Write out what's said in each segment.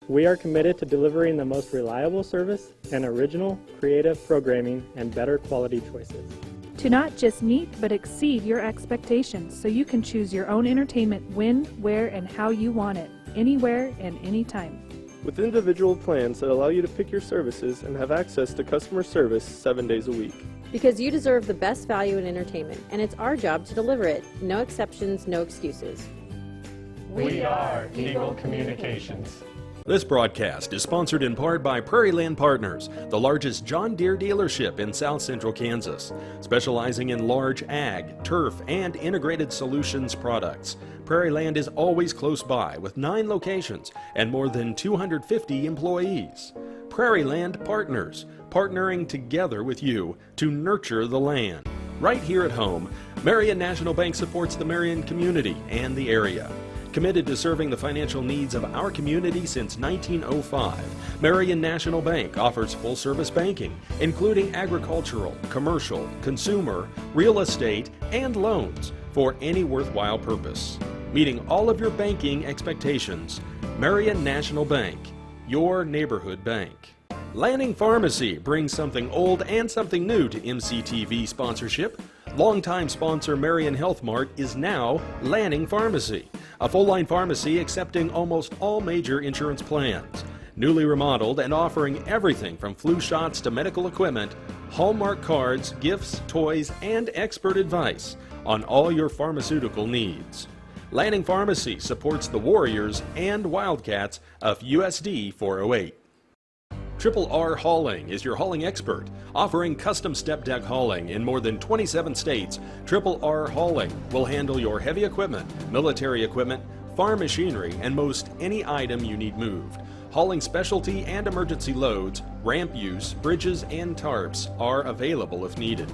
We are committed to delivering the most reliable service and original, creative programming and better quality choices. To not just meet, but exceed your expectations so you can choose your own entertainment when, where, and how you want it, anywhere and anytime. With individual plans that allow you to pick your services and have access to customer service 7 days a week. Because you deserve the best value in entertainment, and it's our job to deliver it. No exceptions, no excuses. We are Eagle Communications. This broadcast is sponsored in part by Prairie Land Partners, the largest John Deere dealership in South Central Kansas, specializing in large ag, turf, and integrated solutions products. Prairie Land is always close by with 9 locations and more than 250 employees. Prairie Land Partners, partnering together with you to nurture the land. Right here at home, Marion National Bank supports the Marion community and the area. Committed to serving the financial needs of our community since 1905, Marion National Bank offers full-service banking, including agricultural, commercial, consumer, real estate, and loans for any worthwhile purpose. Meeting all of your banking expectations, Marion National Bank, your neighborhood bank. Lanning Pharmacy brings something old and something new to MCTV sponsorship. Longtime sponsor Marion Health Mart is now Lanning Pharmacy, a full-line pharmacy accepting almost all major insurance plans. Newly remodeled and offering everything from flu shots to medical equipment, Hallmark cards, gifts, toys, and expert advice on all your pharmaceutical needs. Lanning Pharmacy supports the Warriors and Wildcats of USD 408. Triple R Hauling is your hauling expert, offering custom step deck hauling in more than 27 states. Triple R Hauling will handle your heavy equipment, military equipment, farm machinery, and most any item you need moved. Hauling specialty and emergency loads, ramp use, bridges, and tarps are available if needed.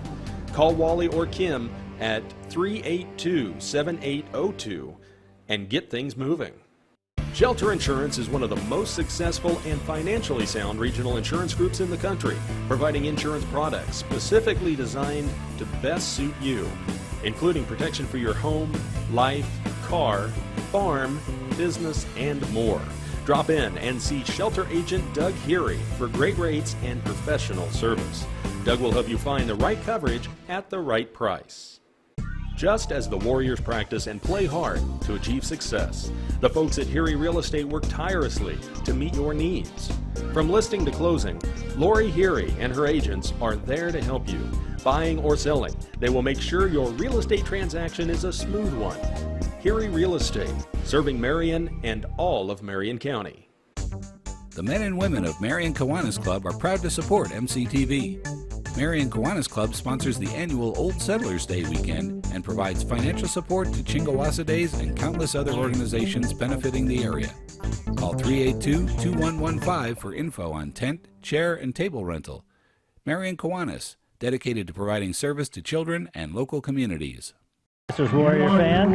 Call Wally or Kim at 382-7802 and get things moving. Shelter Insurance is one of the most successful and financially sound regional insurance groups in the country, providing insurance products specifically designed to best suit you, including protection for your home, life, car, farm, business, and more. Drop in and see Shelter Agent Doug Heary for great rates and professional service. Doug will help you find the right coverage at the right price. Just as the Warriors practice and play hard to achieve success, the folks at Heary Real Estate work tirelessly to meet your needs. From listing to closing, Lori Heary and her agents are there to help you. Buying or selling, they will make sure your real estate transaction is a smooth one. Heary Real Estate, serving Marion and all of Marion County. The men and women of Marion Kiwanis Club are proud to support MCTV. Marion Kiwanis Club sponsors the annual Old Settlers Day weekend and provides financial support to Chingawassa Days and countless other organizations benefiting the area. Call 382-2115 for info on tent, chair, and table rental. Marion Kiwanis, dedicated to providing service to children and local communities. This is Warrior fan.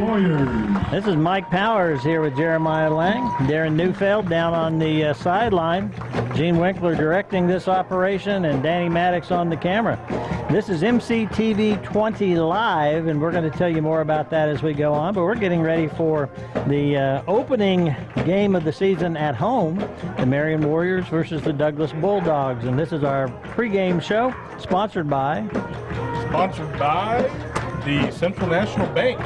This is Mike Powers here with Jeremiah Lang. Darren Neufeld down on the sideline. Gene Winkler directing this operation and Danny Maddox on the camera. This is mctv20live, and we're going to tell you more about that as we go on. But we're getting ready for the opening game of the season at home, the Marion Warriors versus the Douglas Bulldogs. And this is our pregame show, sponsored by the Central National Bank.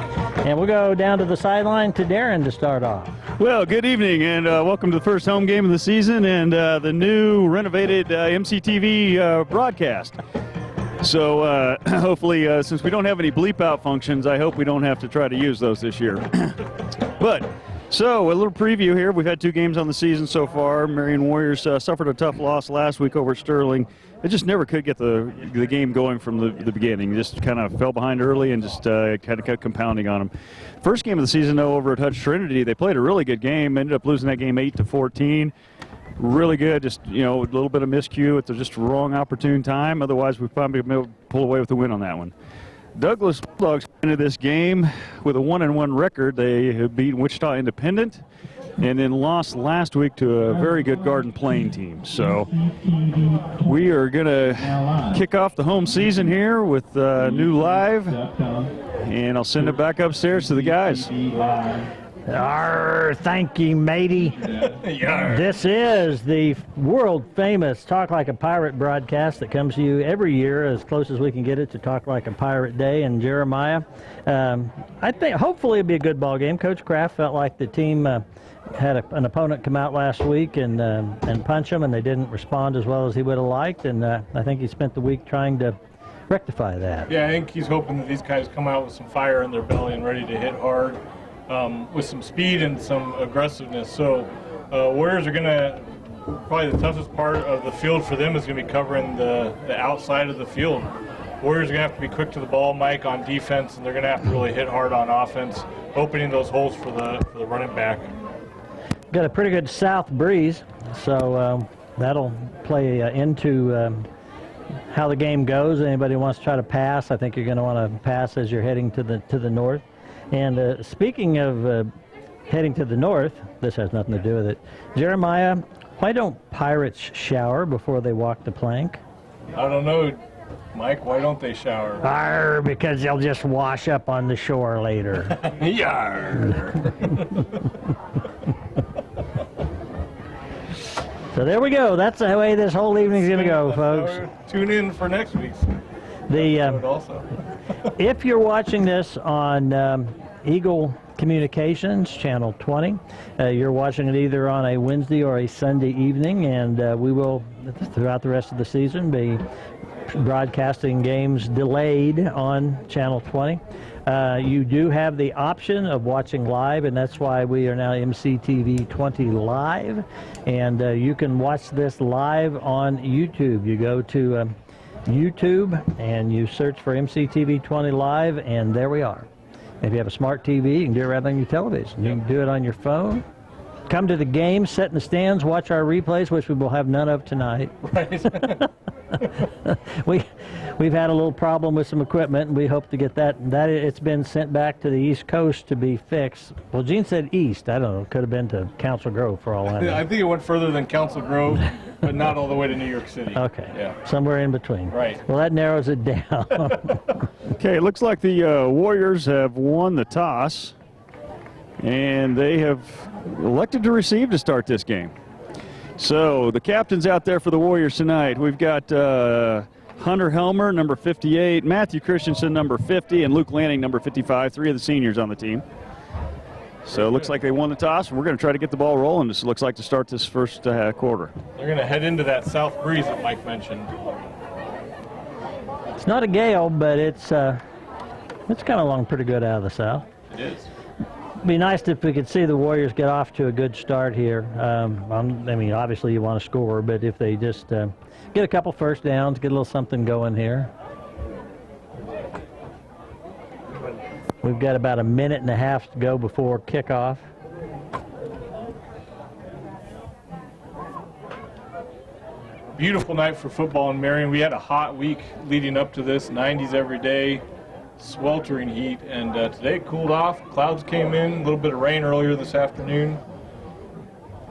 And we'll go down to the sideline to Darren to start off. Well, good evening, and welcome to the first home game of the season and the new renovated MCTV broadcast. So hopefully, since we don't have any bleep out functions, I hope we don't have to try to use those this year. But so a little preview here. We've had 2 games on the season so far. Marion Warriors suffered a tough loss last week over Sterling. It just never could get the game going from the beginning. Just kind of fell behind early and just kind of kept compounding on them. First game of the season, though, over at Hutch Trinity, they played a really good game. Ended up losing that game 8-14. Really good. Just, you know, a little bit of miscue at the just wrong opportune time. Otherwise, we'd probably be able to pull away with the win on that one. Douglas Bulldogs into this game with a 1-1 record. They have beaten Wichita Independent and then lost last week to a very good Garden Plain team. So we are going to kick off the home season here with new live, and I'll send it back upstairs to the guys. Arr, thank you, matey. Yeah. This is the world-famous Talk Like a Pirate broadcast that comes to you every year, as close as we can get it to Talk Like a Pirate Day. And Jeremiah, I think hopefully it'll be a good ball game. Coach Kraft felt like the team had an opponent come out last week and punch them, and they didn't respond as well as he would have liked. And I think he spent the week trying to rectify that. Yeah, I think he's hoping that these guys come out with some fire in their belly and ready to hit hard. With some speed and some aggressiveness. So Warriors are going to, probably the toughest part of the field for them is going to be covering the outside of the field. Warriors are going to have to be quick to the ball, Mike, on defense, and they're going to have to really hit hard on offense, opening those holes for the running back. Got a pretty good south breeze, so that'll play into how the game goes. Anybody wants to try to pass, I think you're going to want to pass as you're heading to the north. And speaking of heading to the north, this has nothing to do with it. Jeremiah, why don't pirates shower before they walk the plank? I don't know, Mike, why don't they shower? Arr, because they'll just wash up on the shore later. Yarr. So there we go. That's the way this whole evening's going to go, folks. Tune in for next week's episode also. If you're watching this on Eagle Communications, Channel 20, you're watching it either on a Wednesday or a Sunday evening, and we will, throughout the rest of the season, be broadcasting games delayed on Channel 20. You do have the option of watching live, and that's why we are now mctv20live, and you can watch this live on YouTube. You go to YouTube and you search for mctv20live, and there we are. If you have a smart TV, you can do it right on your television. You can do it on your phone. Come to the game, sit in the stands, watch our replays, which we will have none of tonight. Right. We've had a little problem with some equipment, and we hope to get that it's been sent back to the East Coast to be fixed. Well, Gene said east. I don't know. It could have been to Council Grove for all I know. I think it went further than Council Grove, but not all the way to New York City. Okay. Yeah. Somewhere in between. Right. Well, that narrows it down. Okay, it looks like the Warriors have won the toss, and they have elected to receive to start this game. So the captains out there for the Warriors tonight, we've got Hunter Helmer, number 58, Matthew Christensen, number 50, and Luke Lanning, number 55, three of the seniors on the team. So it looks like they won the toss, and we're going to try to get the ball rolling. This looks like to start this first quarter. They're going to head into that south breeze that Mike mentioned. It's not a gale, but it's kind of along pretty good out of the south. It is. It'd be nice if we could see the Warriors get off to a good start here. I mean, obviously you want to score, but if they just get a couple first downs, get a little something going here. We've got about a minute and a half to go before kickoff. Beautiful night for football in Marion. We had a hot week leading up to this, 90s every day. Sweltering heat, and today it cooled off. Clouds came in, a little bit of rain earlier this afternoon,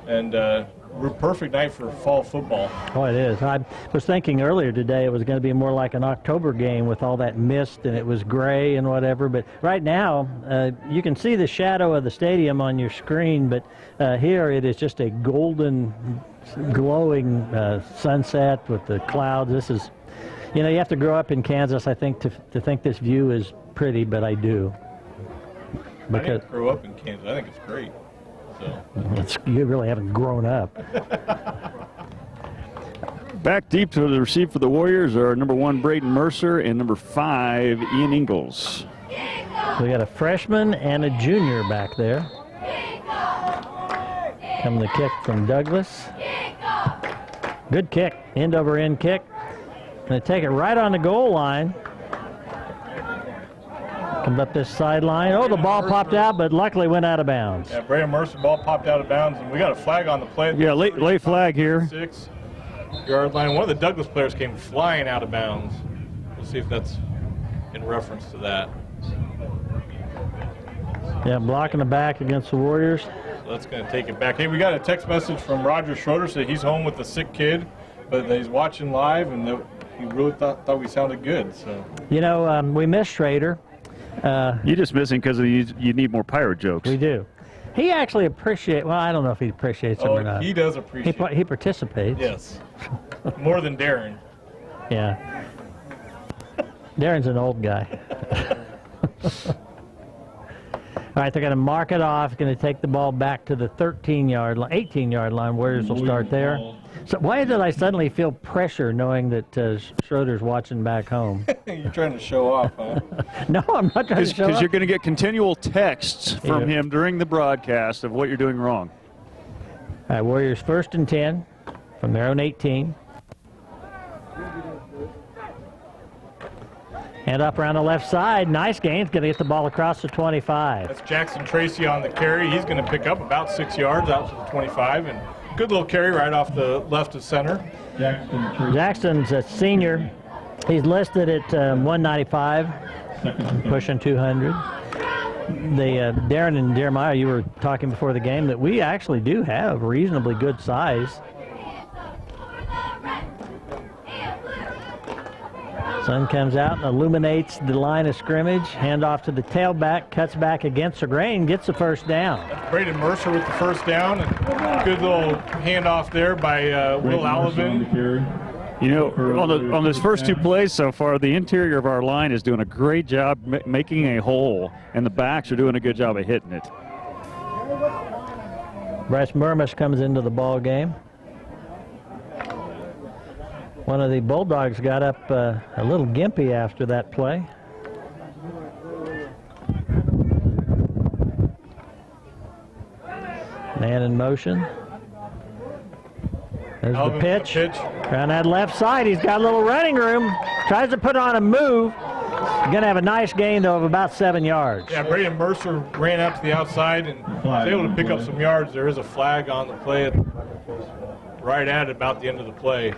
and perfect night for fall football. Oh, it is. I was thinking earlier today it was going to be more like an October game with all that mist, and it was gray and whatever, but right now you can see the shadow of the stadium on your screen, but here it is just a golden glowing sunset with the clouds. This is, you know, you have to grow up in Kansas, I think, to think this view is pretty, but I do. Because I didn't grow up in Kansas. I think it's great. So. You really haven't grown up. Back deep to the receive for the Warriors are number 1, Braden Mercer, and number 5, Ian Ingalls. We got a freshman and a junior back there. Coming the kick from Douglas. Good kick, end over end kick. Going to take it right on the goal line. Comes up this sideline. Oh, the ball popped out, but luckily went out of bounds. Yeah, Braden Mercer, ball popped out of bounds, and we got a flag on the play. Yeah, late flag here. 6-yard line. One of the Douglas players came flying out of bounds. We'll see if that's in reference to that. Yeah, blocking the back against the Warriors. So that's going to take it back. Hey, we got a text message from Roger Schroeder saying he's home with a sick kid, but he's watching live, and he really thought we sounded good. So, you know, we miss Schrader. You just miss him because you need more pirate jokes. We do. He actually appreciates, well, I don't know if he appreciates them or not. He does appreciate it. He participates. Yes. More than Darren. Yeah. Darren's an old guy. All right, they're going to mark it off. Going to take the ball back to the 18-yard line. Warriors will start there. So why did I suddenly feel pressure knowing that Schroeder's watching back home? You're trying to show off, huh? No, I'm not trying to show off. Because you're going to get continual texts from him during the broadcast of what you're doing wrong. All right, Warriors 1st and 10 from their own 18. Hand up around the left side. Nice gain. Going to get the ball across the 25. That's Jackson Tracy on the carry. He's going to pick up about 6 yards out to the 25. And good little carry right off the left of center. Jackson's a senior. He's listed at 195, pushing 200. Darren and Jeremiah, you were talking before the game that we actually do have reasonably good size. Sun comes out and illuminates the line of scrimmage. Hand off to the tailback, cuts back against the grain, gets the first down. That's Braden Mercer with the first down. And good little handoff there by Will Alvin. You know, on those first two plays so far, the interior of our line is doing a great job making a hole, and the backs are doing a good job of hitting it. Bryce Murmas comes into the ball game. One of the Bulldogs got up a little gimpy after that play. Man in motion. There's the pitch. Around that left side, he's got a little running room. Tries to put on a move. He's going to have a nice gain, though, of about 7 yards. Yeah, Braden Mercer ran out to the outside and was able to pick up some yards. There is a flag on the play right at about the end of the play.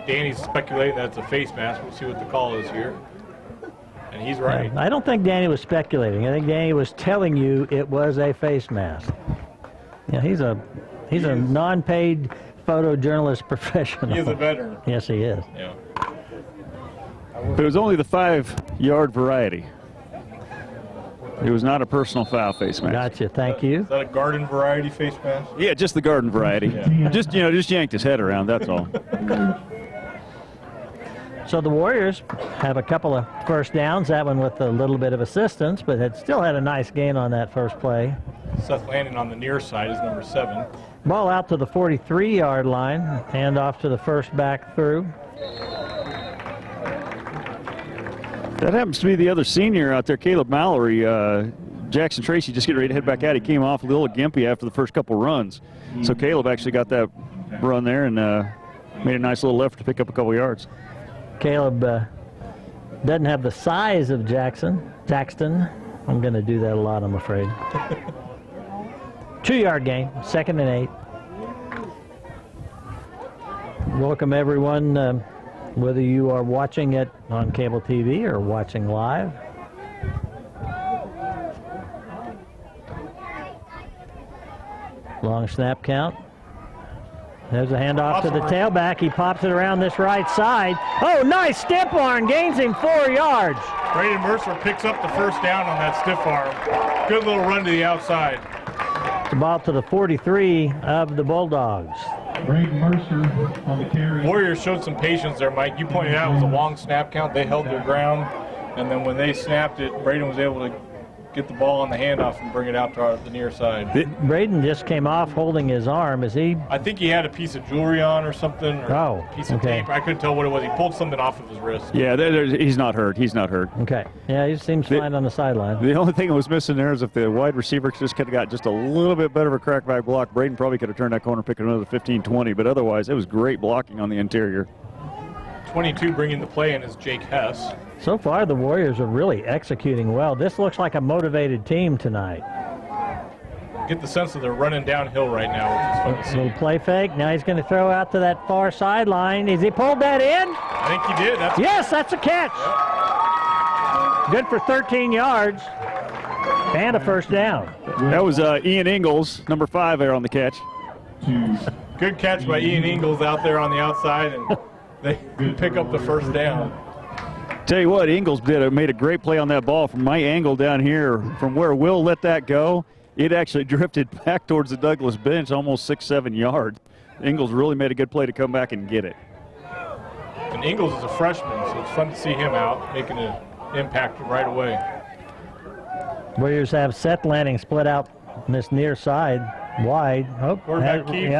Danny's speculating that it's a face mask. We'll see what the call is here. And he's right. I don't think Danny was speculating. I think Danny was telling you it was a face mask. Yeah, he's a non-paid photojournalist professional. He is a veteran. Yes, he is. Yeah. But it was only the 5-yard variety. It was not a personal foul face mask. Gotcha. Thank you. Is that a garden variety face mask? Yeah, just the garden variety. Yeah. Just yanked his head around. That's all. So the Warriors have a couple of first downs, that one with a little bit of assistance, but had still had a nice gain on that first play. Seth Landon on the near side is number 7. Ball out to the 43-yard line, hand off to the first back through. That happens to be the other senior out there, Caleb Mallory. Jackson Tracy just getting ready to head back out. He came off a little gimpy after the first couple runs. So Caleb actually got that run there and made a nice little effort to pick up a couple yards. Caleb doesn't have the size of Jackson. I'm going to do that a lot, I'm afraid. 2-yard gain, 2nd and 8. Welcome, everyone, whether you are watching it on cable TV or watching live. Long snap count. There's a handoff to the tailback. He pops it around this right side. Oh, nice stiff arm. Gains him 4 yards. Braden Mercer picks up the first down on that stiff arm. Good little run to the outside. The ball to the 43 of the Bulldogs. Braden Mercer on the carry. Warriors showed some patience there, Mike. You pointed out it was a long snap count. They held their ground, and then when they snapped it, Braden was able to get the ball on the handoff and bring it out to the near side. Braden just came off holding his arm. Is he? I think he had a piece of jewelry on or something, or a piece of tape. I couldn't tell what it was. He pulled something off of his wrist. Yeah, he's not hurt. He's not hurt. Okay. Yeah, he seems fine on the sideline. The only thing that was missing there is if the wide receiver just could have got just a little bit better of a crackback block, Braden probably could have turned that corner, picked another 15-20, but otherwise it was great blocking on the interior. 22 bringing the play in is Jake Hess. So far, the Warriors are really executing well. This looks like a motivated team tonight. Get the sense that they're running downhill right now, which is fun to see. Little play fake. Now he's going to throw out to that far sideline. Has he pulled that in? I think he did. Yes, that's a catch. Yep. Good for 13 yards and a first down. That was Ian Ingalls, number 5 there on the catch. Good catch by Ian Ingalls out there on the outside, and they pick up the first down. Tell you what, Ingalls made a great play on that ball from my angle down here, from where Will let that go. it actually drifted back towards the Douglas bench almost 6-7 yards. Ingles really made a good play to come back and get it. And Ingles is a freshman, so it's fun to see him out making an impact right away. Warriors have Seth Lanning split out on this near side wide. Oh, Quarterback Keith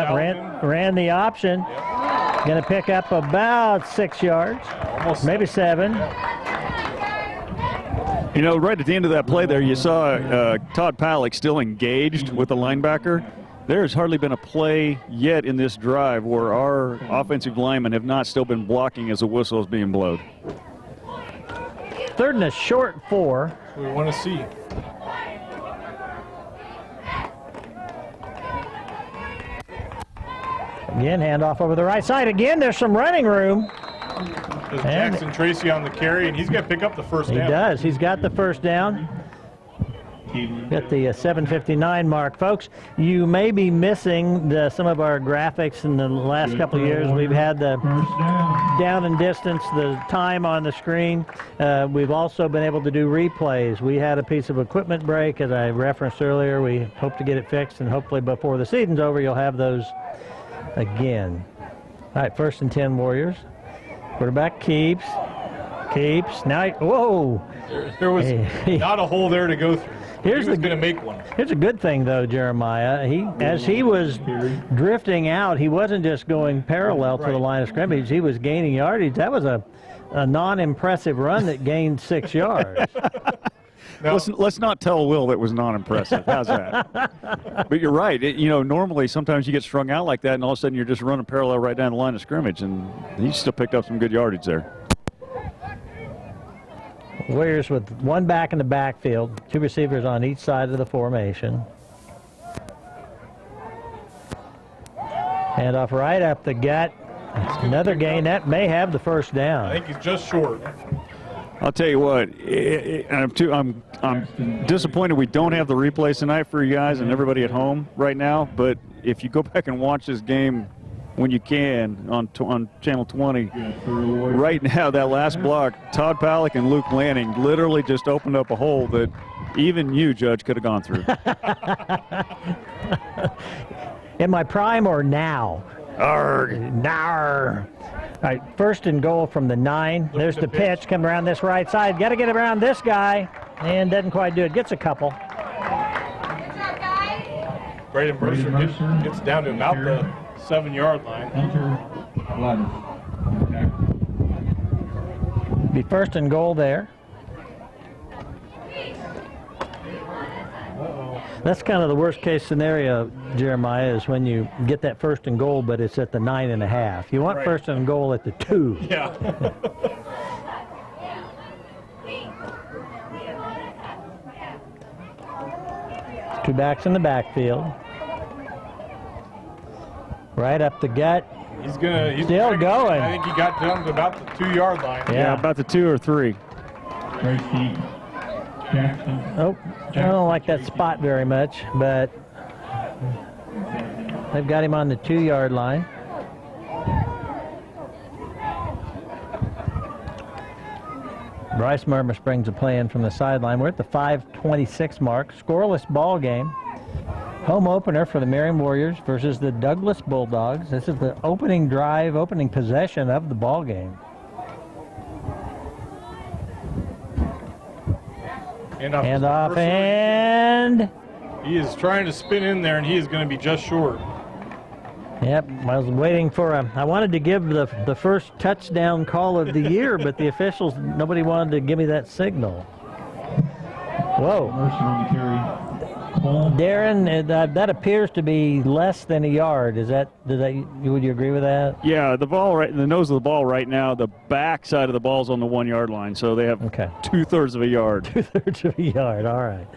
ran the option. Yep. Going to pick up about 6 yards, Almost maybe 7. You know, right at the end of that play there, you saw Todd Pallick still engaged with the linebacker. There has hardly been a play yet in this drive where our offensive linemen have not still been blocking as the whistle is being blown. 3rd and a short 4. We want to see. Again, handoff over the right side. Again, there's some running room. There's Jackson Tracy on the carry, and he's going to pick up the first down. He does. He's got the first down. At the 7:59 mark. Folks, you may be missing some of our graphics in the last couple of years. We've had the down and distance, the time on the screen. We've also been able to do replays. We had a piece of equipment break, as I referenced earlier. We hope to get it fixed, and hopefully before the season's over, you'll have those again. All right, 1st and 10 Warriors. Quarterback keeps. Now, whoa. There was not a hole there to go through. He was going to make one. Here's a good thing, though, Jeremiah. As he was drifting out, he wasn't just going parallel to the line of scrimmage. He was gaining yardage. That was a non-impressive run that gained 6 yards. Now, let's not tell Will that was non-impressive. How's that? But you're right. Normally sometimes you get strung out like that, and all of a sudden you're just running parallel right down the line of scrimmage, and he still picked up some good yardage there. Warriors with one back in the backfield, 2 receivers on each side of the formation. Handoff right up the gut. Another gain. That may have the first down. I think he's just short. I'll tell you what, I'm disappointed we don't have the replays tonight for you guys and everybody at home right now, but if you go back and watch this game when you can on Channel 20, right now, that last block, Todd Pallick and Luke Lanning literally just opened up a hole that even you, Judge, could have gone through. In my prime or now? Arrgh. Now. All right, 1st and goal from the 9. There's the pitch. Come around this right side. Got to get around this guy. And doesn't quite do it. Gets a couple. Braden Mercer gets down to about the 7-yard line. Be 1st and goal there. That's kind of the worst case scenario, Jeremiah, is when you get that 1st and goal, but it's at the 9.5. You want 1st and goal at the 2. Yeah. 2 backs in the backfield. Right up the gut. He's still going. I think he got down to about the 2-yard line. Yeah, about the 2 or 3. Oh, I don't like that spot very much, but they've got him on the 2-yard line. Bryce Murmus brings a play in from the sideline. We're at the 5:26 mark. Scoreless ball game. Home opener for the Marion Warriors versus the Douglas Bulldogs. This is the opening drive, opening possession of the ball game. Handoff, and he is trying to spin in there, and he is going to be just short. Yep, I was waiting for I wanted to give the first touchdown call of the year, but the officials, nobody wanted to give me that signal. Whoa. Darren, that appears to be less than a yard. Would you agree with that? Yeah, the ball right in the nose of the ball right now, the back side of the ball's on the 1-yard line, so they have 2/3 of a yard. 2/3 of a yard, all right.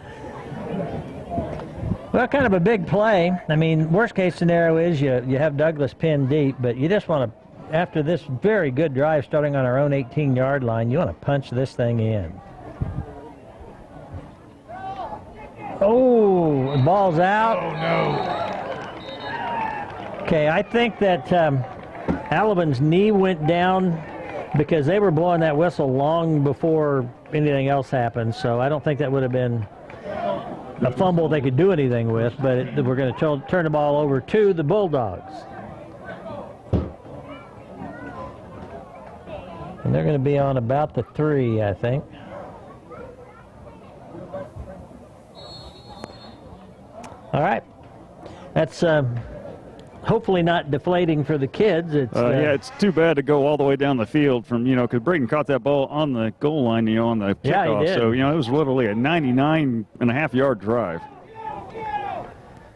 Well, kind of a big play. I mean, worst case scenario is you have Douglas pinned deep, but you just want to, after this very good drive starting on our own 18-yard line, you want to punch this thing in. Oh, the ball's out. Oh, no. Okay, I think that Alabin's knee went down because they were blowing that whistle long before anything else happened, so I don't think that would have been a fumble they could do anything with, but we're going to turn the ball over to the Bulldogs. And they're going to be on about the 3, I think. All right. That's hopefully not deflating for the kids. Yeah, it's too bad to go all the way down the field from, because Braden caught that ball on the goal line, on the kickoff. Yeah, he did. So, it was literally a 99.5-yard drive.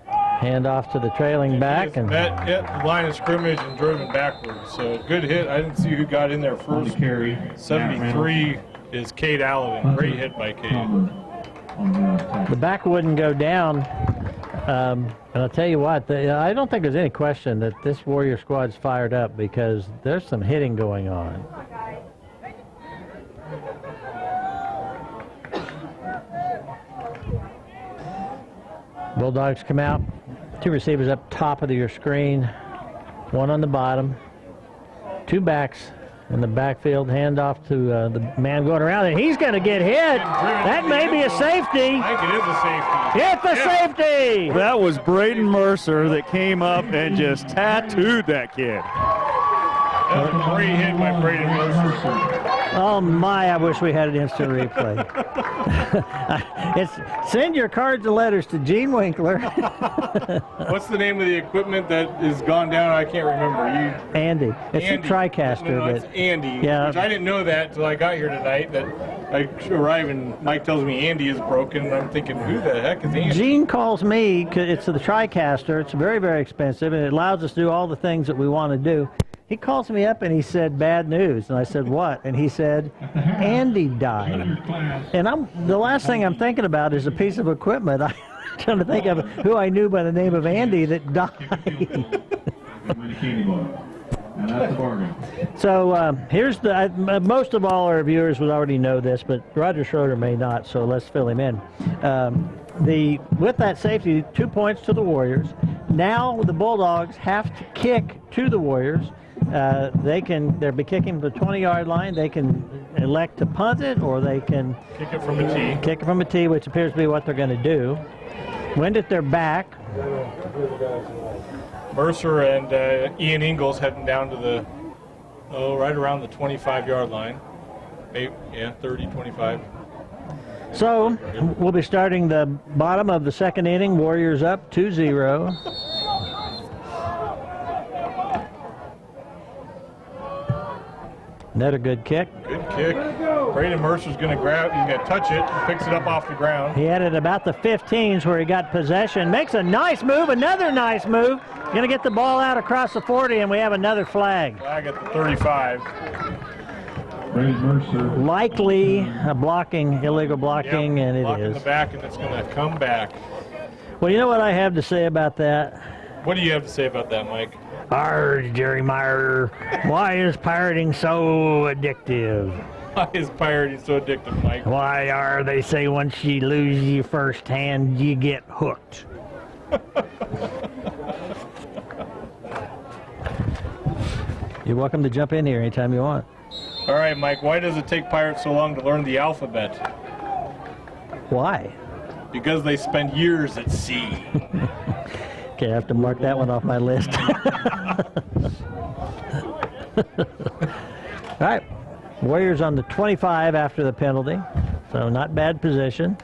Hand off to the trailing back. And that hit the line of scrimmage and drove him backwards. So good hit. I didn't see who got in there first. 73 is Cade Allen. Great hit by Cade. The back wouldn't go down. And I'll tell you what, I don't think there's any question that this Warrior squad's fired up because there's some hitting going on. Bulldogs come out. 2 receivers up top of your screen. 1 on the bottom. 2 backs in the backfield. Hand off to the man going around, and he's going to get hit. That may be a safety. I think it is a safety. Hit the safety! That was Braden Mercer that came up and just tattooed that kid. That was a great hit by Braden Mercer. Oh my, I wish we had an instant replay. Send your cards and letters to Gene Winkler. What's the name of the equipment that is gone down? I can't remember. Andy. It's Andy. a TriCaster. No, it's Andy. Yeah. Which I didn't know that until I got here tonight. That I arrive and Mike tells me Andy is broken, and I'm thinking, who the heck is Andy? Gene calls me. It's the TriCaster. It's very, very expensive, and it allows us to do all the things that we want to do. He calls me up and he said, bad news. And I said, what? And he said, Andy died. And the last thing I'm thinking about is a piece of equipment. I'm trying to think of who I knew by the name of Andy that died. So here's most of all our viewers would already know this, but Roger Schroeder may not, so let's fill him in. With that safety, 2 points to the Warriors. Now the Bulldogs have to kick to the Warriors. They'll be kicking the 20-yard line. They can elect to punt it, or they can kick it from a tee. Kick it from a tee, which appears to be what they're going to do. Wind at their back. Mercer and Ian Ingalls heading down to the, right around the 25-yard line. 30, 25. So we'll be starting the bottom of the second inning. Warriors up 2-0. Another good kick. Good kick. Braden Mercer's going to grab, he's going to touch it, picks it up off the ground. He had it about the 15s where he got possession. Makes a nice move, another nice move. Going to get the ball out across the 40, and we have another flag. Flag at the 35. Likely a illegal blocking, yep, and it blocking is. The back, and it's going to come back. Well, you know what I have to say about that? What do you have to say about that, Mike? Jerry Meyer, why is pirating so addictive? Why is pirating so addictive, Mike? Why are they say once you lose your first hand, you get hooked? You're welcome to jump in here anytime you want. All right, Mike, why does it take pirates so long to learn the alphabet? Why? Because they spend years at sea. Okay, I have to mark that one off my list. All right, Warriors on the 25 after the penalty, so not bad position.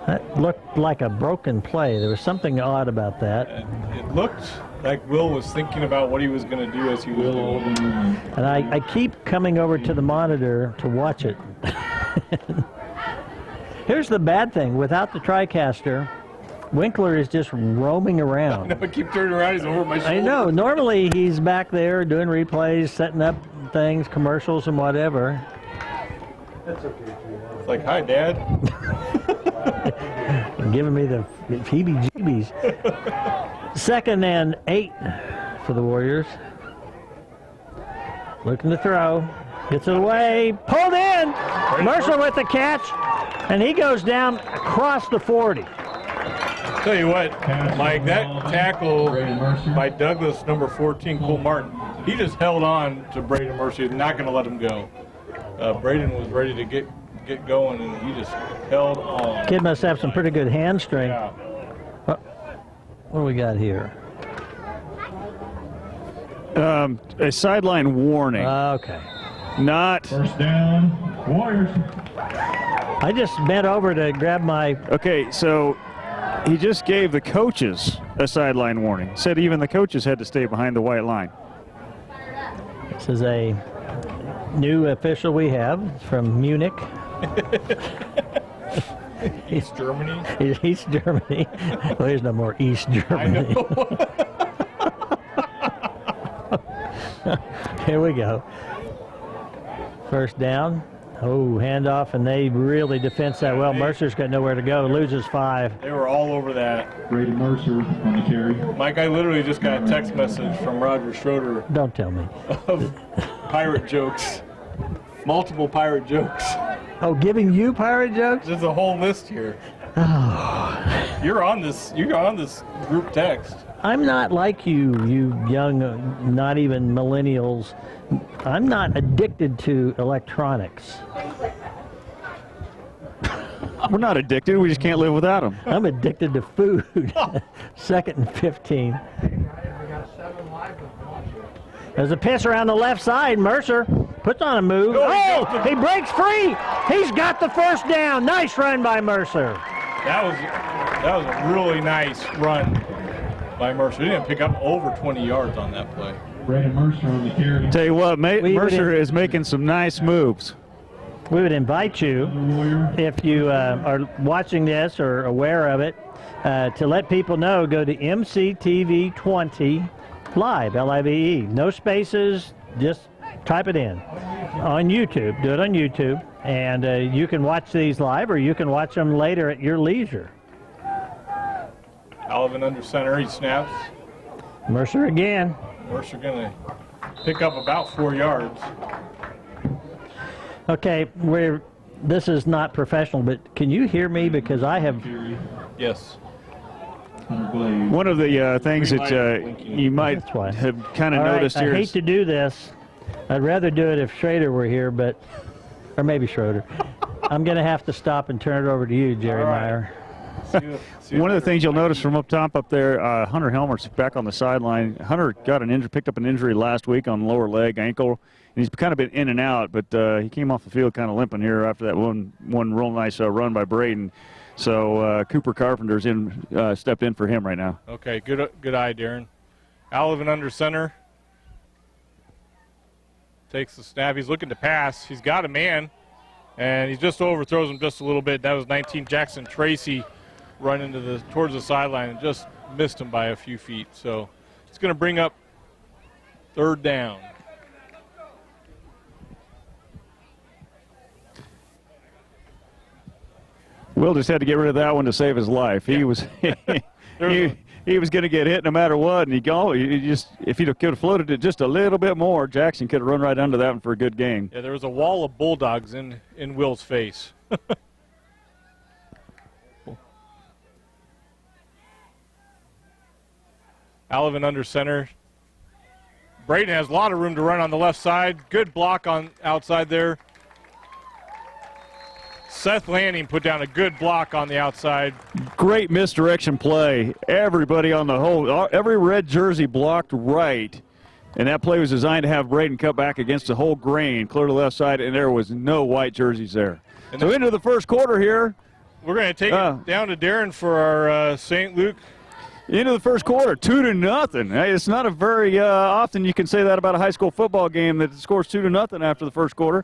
That looked like a broken play. There was something odd about that. It looked like Will was thinking about what he was going to do as he was doing. And I keep coming over to the monitor to watch it. Here's the bad thing. Without the TriCaster, Winkler is just roaming around. I keep turning around, he's over my shoulder. I know. Normally he's back there doing replays, setting up things, commercials and whatever. That's okay. It's like, hi, Dad. Giving me the heebie-jeebies. 2nd and 8 for the Warriors. Looking to throw. Gets it away. Pulled in. Mercer with the catch. And he goes down across the 40. Tell you what, Mike, that tackle by Douglas, number 14, Cole Martin, he just held on to Braden Mercer, not going to let him go. Braden was ready to get going, and he just held on. Kid must have some pretty good hand strength. Yeah. What do we got here? A sideline warning. Okay. Not. First down, Warriors. I just bent over to grab my. Okay, so he just gave the coaches a sideline warning. Said even the coaches had to stay behind the white line. This is a new official we have from Munich. East Germany. East Germany. Well, there's no more East Germany. I know. Here we go. First down. Oh, handoff, and they really defense that well. Mercer's got nowhere to go. Loses 5. They were all over that. Braden Mercer on the carry. Mike, I literally just got a text message from Roger Schroeder Don't tell me. of pirate jokes. Multiple pirate jokes. Oh, giving you pirate jokes? There's a whole list here. Oh. You're on this group text. I'm not like you young, not even millennials. I'm not addicted to electronics. We're not addicted. We just can't live without them. I'm addicted to food. 2nd and 15. There's a pitch around the left side. Mercer puts on a move. Oh, he breaks free. He's got the first down. Nice run by Mercer. That was a really nice run by Mercer. He didn't pick up over 20 yards on that play. Braden Mercer on the carry. Tell you what, Mercer is making some nice moves. We would invite you, if you are watching this or aware of it, to let people know, go to mctv20live, L-I-V-E. No spaces, just type it in on YouTube. Do it on YouTube, and you can watch these live, or you can watch them later at your leisure. Alvin under center, he snaps. Mercer again. Mercer going to pick up about 4 yards. Okay, this is not professional, but can you hear me? Because I have. Yes. One of the things that you might have kind of noticed here. I hate to do this. I'd rather do it if Schrader were here, or maybe Schroeder. I'm going to have to stop and turn it over to you, Jerry Meyer. One of the things you'll notice from up top up there, Hunter Helmer's back on the sideline. Hunter got picked up an injury last week on lower leg, ankle, and he's kind of been in and out, but he came off the field kind of limping here after that one real nice run by Braden. So Cooper Carpenter's stepped in for him right now. Okay, good eye, Darren. Alvin under center. Takes the snap. He's looking to pass. He's got a man, and he just overthrows him just a little bit. That was 19 Jackson Tracy running towards the sideline and just missed him by a few feet. So it's going to bring up 3rd down. Will just had to get rid of that one to save his life. He was he was going to get hit no matter what, and if he could have floated it just a little bit more, Jackson could have run right under that one for a good gain. Yeah, there was a wall of Bulldogs in Will's face. Alvin under center. Braden has a lot of room to run on the left side. Good block on outside there. Seth Lanning put down a good block on the outside. Great misdirection play. Everybody on the whole, every red jersey blocked right. And that play was designed to have Braden cut back against the whole grain, clear to the left side, and there was no white jerseys there. And so into the first quarter here. We're going to take it down to Darren for our St. Luke. Into the first quarter, 2-0. Hey, it's not a very often you can say that about a high school football game that it scores 2-0 after the first quarter.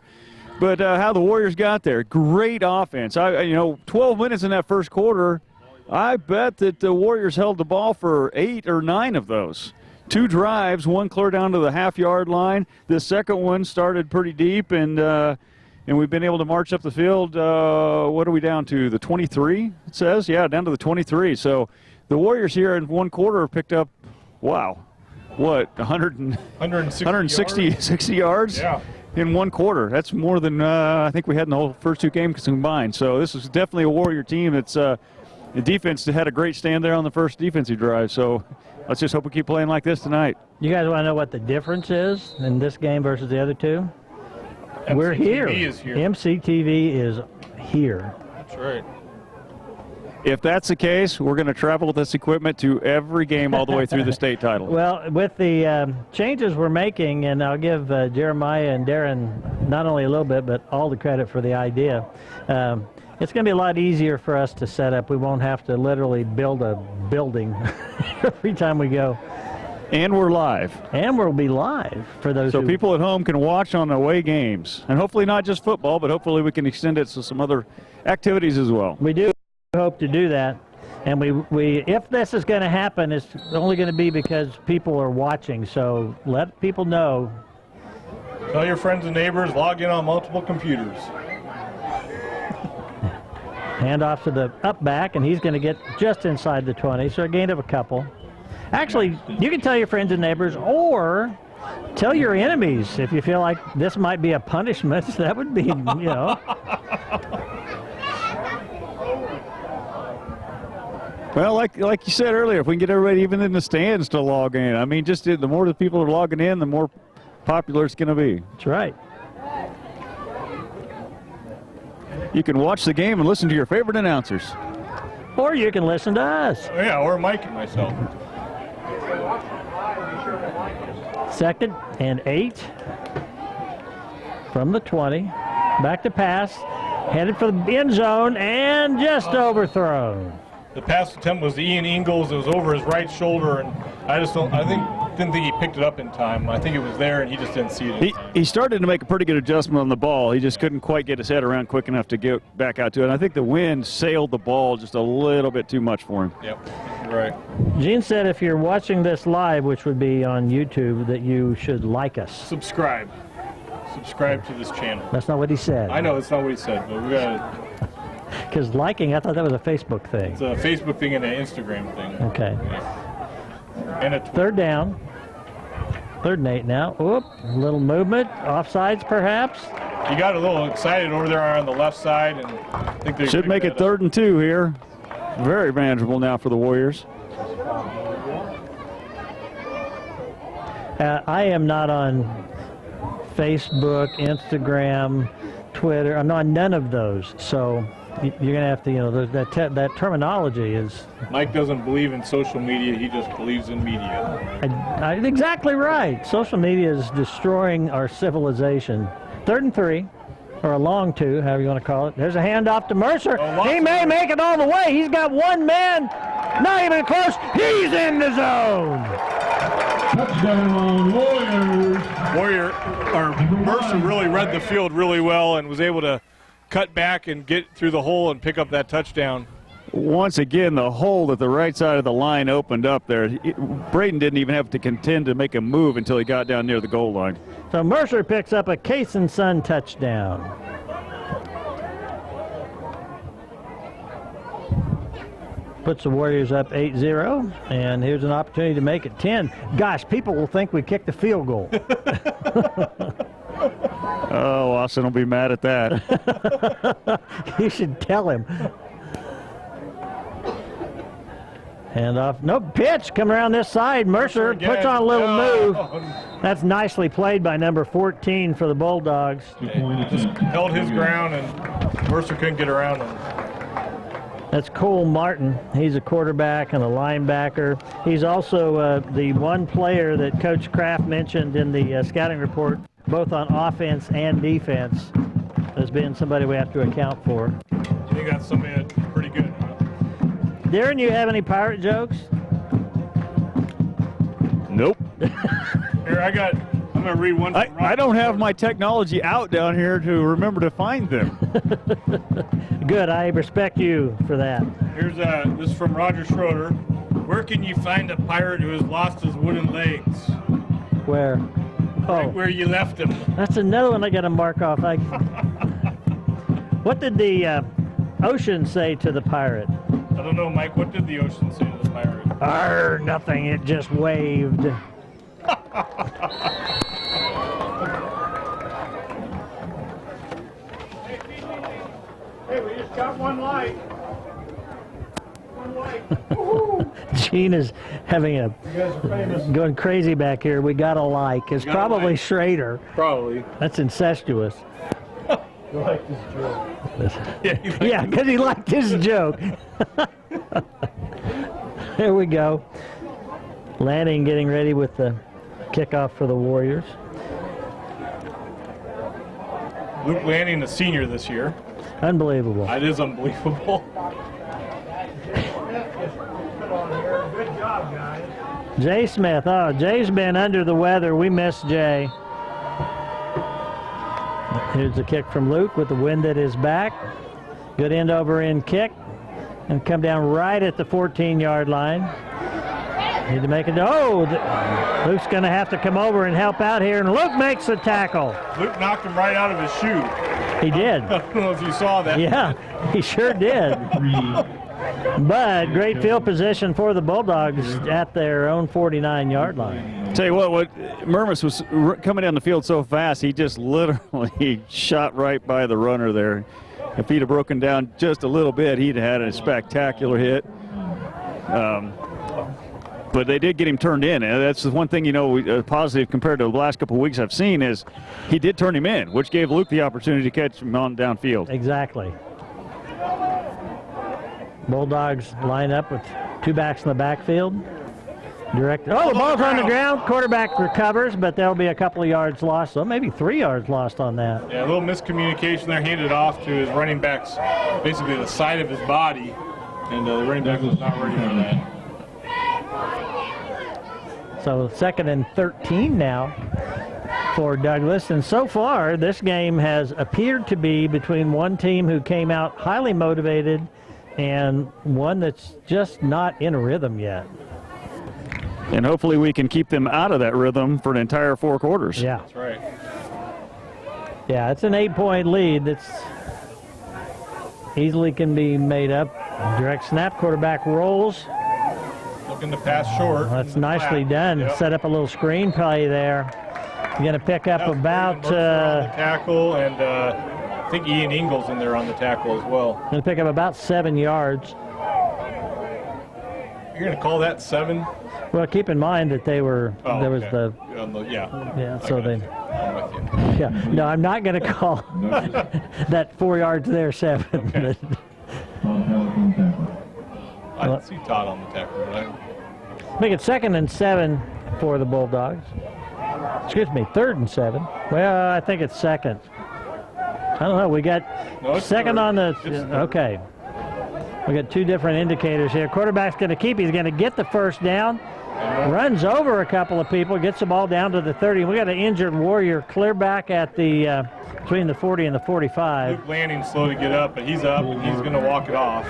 But how the Warriors got there, great offense. 12 minutes in that first quarter, I bet that the Warriors held the ball for 8 or 9 of those. 2 drives, one clear down to the half-yard line. The second one started pretty deep, and we've been able to march up the field. What are we down to? The 23, it says? Yeah, down to the 23. So the Warriors here in one quarter picked up, wow, what, 160 yards? Yeah. In one quarter. That's more than I think we had in the whole first 2 games combined. So this is definitely a Warrior team. It's the defense had a great stand there on the first defensive drive. So let's just hope we keep playing like this tonight. You guys want to know what the difference is in this game versus the other 2? We're here. MCTV is here. MCTV is here. That's right. If that's the case, we're going to travel with this equipment to every game all the way through the state title. Well, with the changes we're making, and I'll give Jeremiah and Darren not only a little bit, but all the credit for the idea. It's going to be a lot easier for us to set up. We won't have to literally build a building every time we go. And we're live. And we'll be live for those So who... people at home can watch on away games. And hopefully not just football, but hopefully we can extend it to some other activities as well. We do hope to do that. And we if this is going to happen, it's only going to be because people are watching. So let people know. Tell your friends and neighbors, log in on multiple computers. Hand off to the up back, and he's going to get just inside the 20, so a gain of a couple. Actually, you can tell your friends and neighbors, or tell your enemies if you feel like this might be a punishment. That would be, you know. Well, like you said earlier, if we can get everybody even in the stands to log in, I mean, just the more the people are logging in, the more popular it's going to be. That's right. You can watch the game and listen to your favorite announcers. Or you can listen to us. Oh, yeah, or Mike and myself. 2nd and 8 from the 20. Back to pass. Headed for the end zone and just overthrown. The pass attempt was to Ian Ingalls. It was over his right shoulder, and I just didn't think he picked it up in time. I think it was there, and he just didn't see it. He started to make a pretty good adjustment on the ball. He just couldn't quite get his head around quick enough to get back out to it. And I think the wind sailed the ball just a little bit too much for him. Yep, right. Gene said if you're watching this live, which would be on YouTube, that you should like us. Subscribe. Subscribe to this channel. That's not what he said. I know it's not what he said, but we got Because liking, I thought that was a Facebook thing. it's a Facebook thing and an Instagram thing. Okay. Yeah. And a Third down. 3rd and 8 now. Oop, a little movement. Offsides, perhaps. He got a little excited over there on the left side, and I think they Should make it 3rd and 2 here. Very manageable now for the Warriors. I am not on Facebook, Instagram, Twitter. I'm on none of those. So you're going to have to, you know, that terminology is... Mike doesn't believe in social media. He just believes in media. Exactly right. Social media is destroying our civilization. 3rd and 3, or a long 2, however you want to call it. There's a handoff to Mercer. He may make it all the way. He's got one man. Not even close. He's in the zone. Touchdown, Warriors. Mercer really read the field really well and was able to cut back and get through the hole and pick up that touchdown. Once again, the hole at the right side of the line opened up there. Braden didn't even have to contend to make a move until he got down near the goal line. So Mercer picks up a Case and Son touchdown. Puts the Warriors up 8-0, and here's an opportunity to make it 10. Gosh, people will think we kicked a field goal. Oh, Austin will be mad at that. You should tell him. Hand off. No pitch. Come around this side. Mercer puts on a little move. That's nicely played by number 14 for the Bulldogs. Just held his ground, and Mercer couldn't get around him. That's Cole Martin. He's a quarterback and a linebacker. He's also the one player that Coach Kraft mentioned in the scouting report, both on offense and defense, as being somebody we have to account for. You got somebody that's pretty good, huh? Darren, you have any pirate jokes? Nope. Here, I'm going to read one. I don't have my technology out down here to remember to find them. Good, I respect you for that. Here's this is from Roger Schroeder. Where can you find a pirate who has lost his wooden legs? Where? Right where you left him. That's another one I got to mark off. What did the ocean say to the pirate? I don't know, Mike. What did the ocean say to the pirate? Arr, nothing. It just waved. Hey, we just got one light. One light. Gene is having going crazy back here. We got a like. It's probably Schrader. Probably. That's incestuous. You like this joke. Yeah, because he liked his joke. There we go. Lanning getting ready with the kickoff for the Warriors. Luke Lanning, a senior this year. Unbelievable. That is unbelievable. Good job, guys. Jay Smith. Oh, Jay's been under the weather. We miss Jay. Here's the kick from Luke with the wind at his back. Good end over end kick. And come down right at the 14-yard line. Need to make it. Oh, Luke's going to have to come over and help out here. And Luke makes the tackle. Luke knocked him right out of his shoe. He did. I don't know if you saw that. Yeah, he sure did. But great field position for the Bulldogs at their own 49-yard line. Tell you what Murmas was coming down the field so fast, he just literally shot right by the runner there. If he'd have broken down just a little bit, he'd had a spectacular hit. But they did get him turned in. And that's the one thing, you know, positive compared to the last couple of weeks I've seen is he did turn him in, which gave Luke the opportunity to catch him on downfield. Exactly. Bulldogs line up with two backs in the backfield. The ball's on the ground. Quarterback recovers, but there'll be a couple of yards lost, so maybe 3 yards lost on that. Yeah, a little miscommunication there. Handed off to his running back's basically the side of his body, and the running back was not ready for that. So 2nd and 13 now for Douglas, and so far this game has appeared to be between one team who came out highly motivated and one that's just not in a rhythm yet. And hopefully we can keep them out of that rhythm for an entire 4 quarters. Yeah. That's right. Yeah, it's an 8-point lead that's easily can be made up. Direct snap, quarterback rolls. Looking to pass short. That's nicely done. Yep. Set up a little screen play there. You're going to pick up about... on the tackle, and I think Ian Ingles in there on the tackle as well. Going to pick up about 7 yards. You're going to call that 7? Well, keep in mind that they were, there was the... Yeah, so they... I'm with you. Yeah, no, I'm not going to call that 4 yards there 7. Okay. I didn't see Todd on the tackle, but Make it 2nd and 7 for the Bulldogs. Excuse me, 3rd and 7. Well, I think it's 2nd. I don't know. We got 2nd on the... Okay. We got 2 different indicators here. Quarterback's going to keep. He's going to get the first down. Runs over a couple of people. Gets the ball down to the 30. We got an injured Warrior clear back at the between the 40 and the 45. Luke Lanning's slow to get up, but he's up and he's going to walk it off.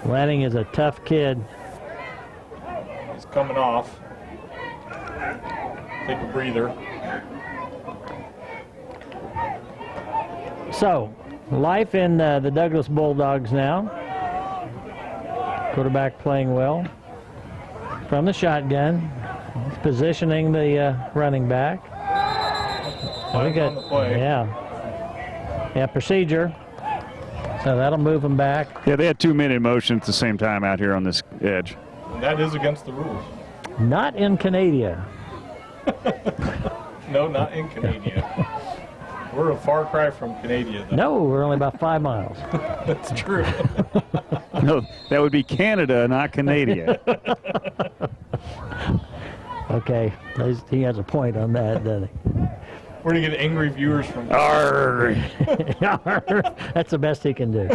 Lanning is a tough kid. He's coming off. Take a breather. So, life in the Douglas Bulldogs now. Quarterback playing well. From the shotgun. He's positioning the running back. Yeah, procedure. So that'll move him back. Yeah, they had 2 men in motion at the same time out here on this edge. And that is against the rules. Not in Canada. No, not in Canada. We're a far cry from Canada, though. No, we're only about 5 miles. That's true. No, that would be Canada, not Canada. Okay, he has a point on that, doesn't he? We're going to get angry viewers from... Arr. That's the best he can do.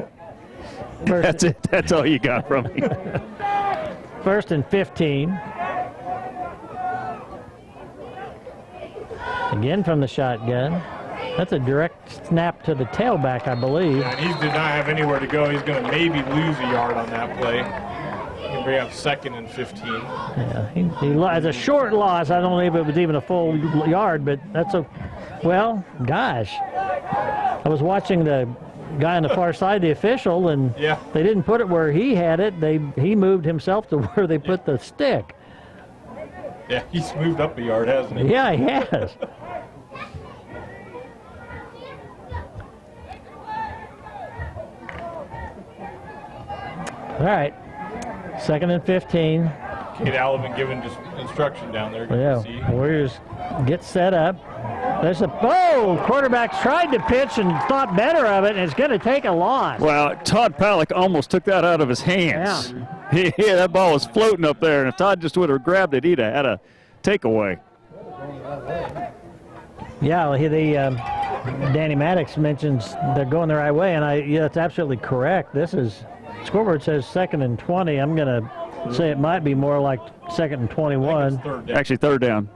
That's it. That's all you got from me. 1st and 15. Again from the shotgun. That's a direct snap to the tailback, I believe. Yeah, and he did not have anywhere to go. He's going to maybe lose a yard on that play. He's going to bring up 2nd and 15. Yeah, he has a short loss. I don't know if it was even a full yard, but that's a... Well, gosh. I was watching the guy on the far side, the official, and they didn't put it where he had it. He moved himself to where they put the stick. Yeah, he's moved up a yard, hasn't he? Yeah, he has. All right. 2nd and 15. Kate Alvin giving just instruction down there. Yeah, Warriors get set up. There's a quarterback tried to pitch and thought better of it, and it's going to take a loss. Well, Todd Palak almost took that out of his hands. Yeah, that ball was floating up there, and if Todd just would have grabbed it, he'd have had a takeaway. Yeah, Danny Maddox mentions they're going the right way, and that's absolutely correct. This is, scoreboard says 2nd and 20. I'm going to say it might be more like 2nd and 21. Actually, 3rd down.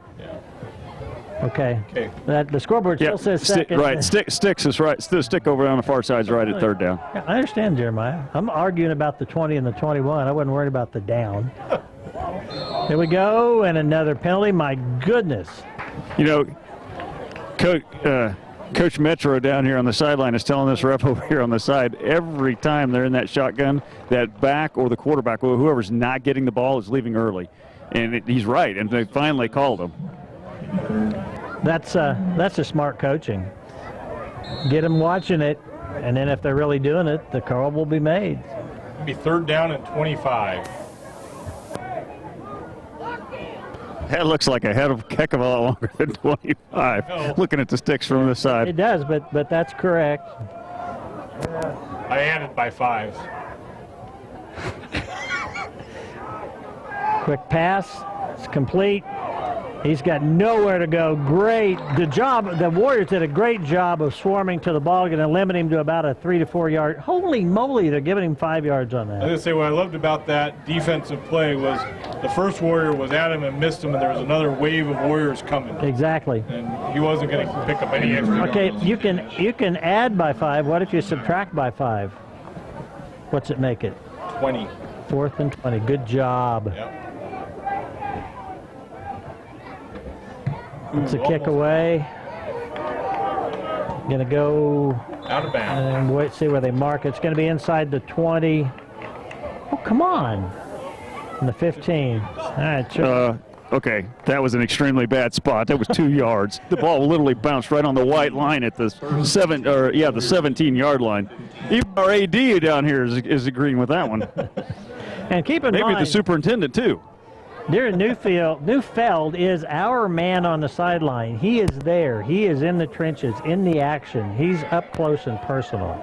Okay. The scoreboard still says 2nd. Right, sticks is right. The stick over on the far side is right at 3rd down. Yeah, I understand, Jeremiah. I'm arguing about the 20 and the 21. I wasn't worried about the down. Here we go, and another penalty. My goodness. You know, Coach Metro down here on the sideline is telling this ref over here on the side, every time they're in that shotgun, that back or the quarterback, or whoever's not getting the ball, is leaving early. And he's right, and they finally called him. That's a smart coaching. Get them watching it, and then if they're really doing it, the call will be made. It'll be 3rd down and 25. That looks like a heck of a lot longer than 25. No. Looking at the sticks from the side. It does, but that's correct. I added by 5. Quick pass. It's complete. He's got nowhere to go. Great. Good job. The Warriors did a great job of swarming to the ball and limiting him to about a 3 to 4 yard. Holy moly, they're giving him 5 yards on that. I was going to say what I loved about that defensive play was the first Warrior was at him and missed him, and there was another wave of Warriors coming. Exactly. And he wasn't going to pick up any extra. Okay, you can add by 5. What if you subtract by 5? What's it make it? 20. 4th and 20. Good job. Yep. It's a kick away. Going to go out of bounds. And wait, see where they mark it. It's going to be inside the 20. Oh, come on. And the 15. All right, sure. Okay, that was an extremely bad spot. That was 2 yards. The ball literally bounced right on the white line at the 17-yard line. Even our AD down here is agreeing with that one. And keep in mind, maybe the superintendent too. Darren Neufeld is our man on the sideline. He is there. He is in the trenches, in the action. He's up close and personal.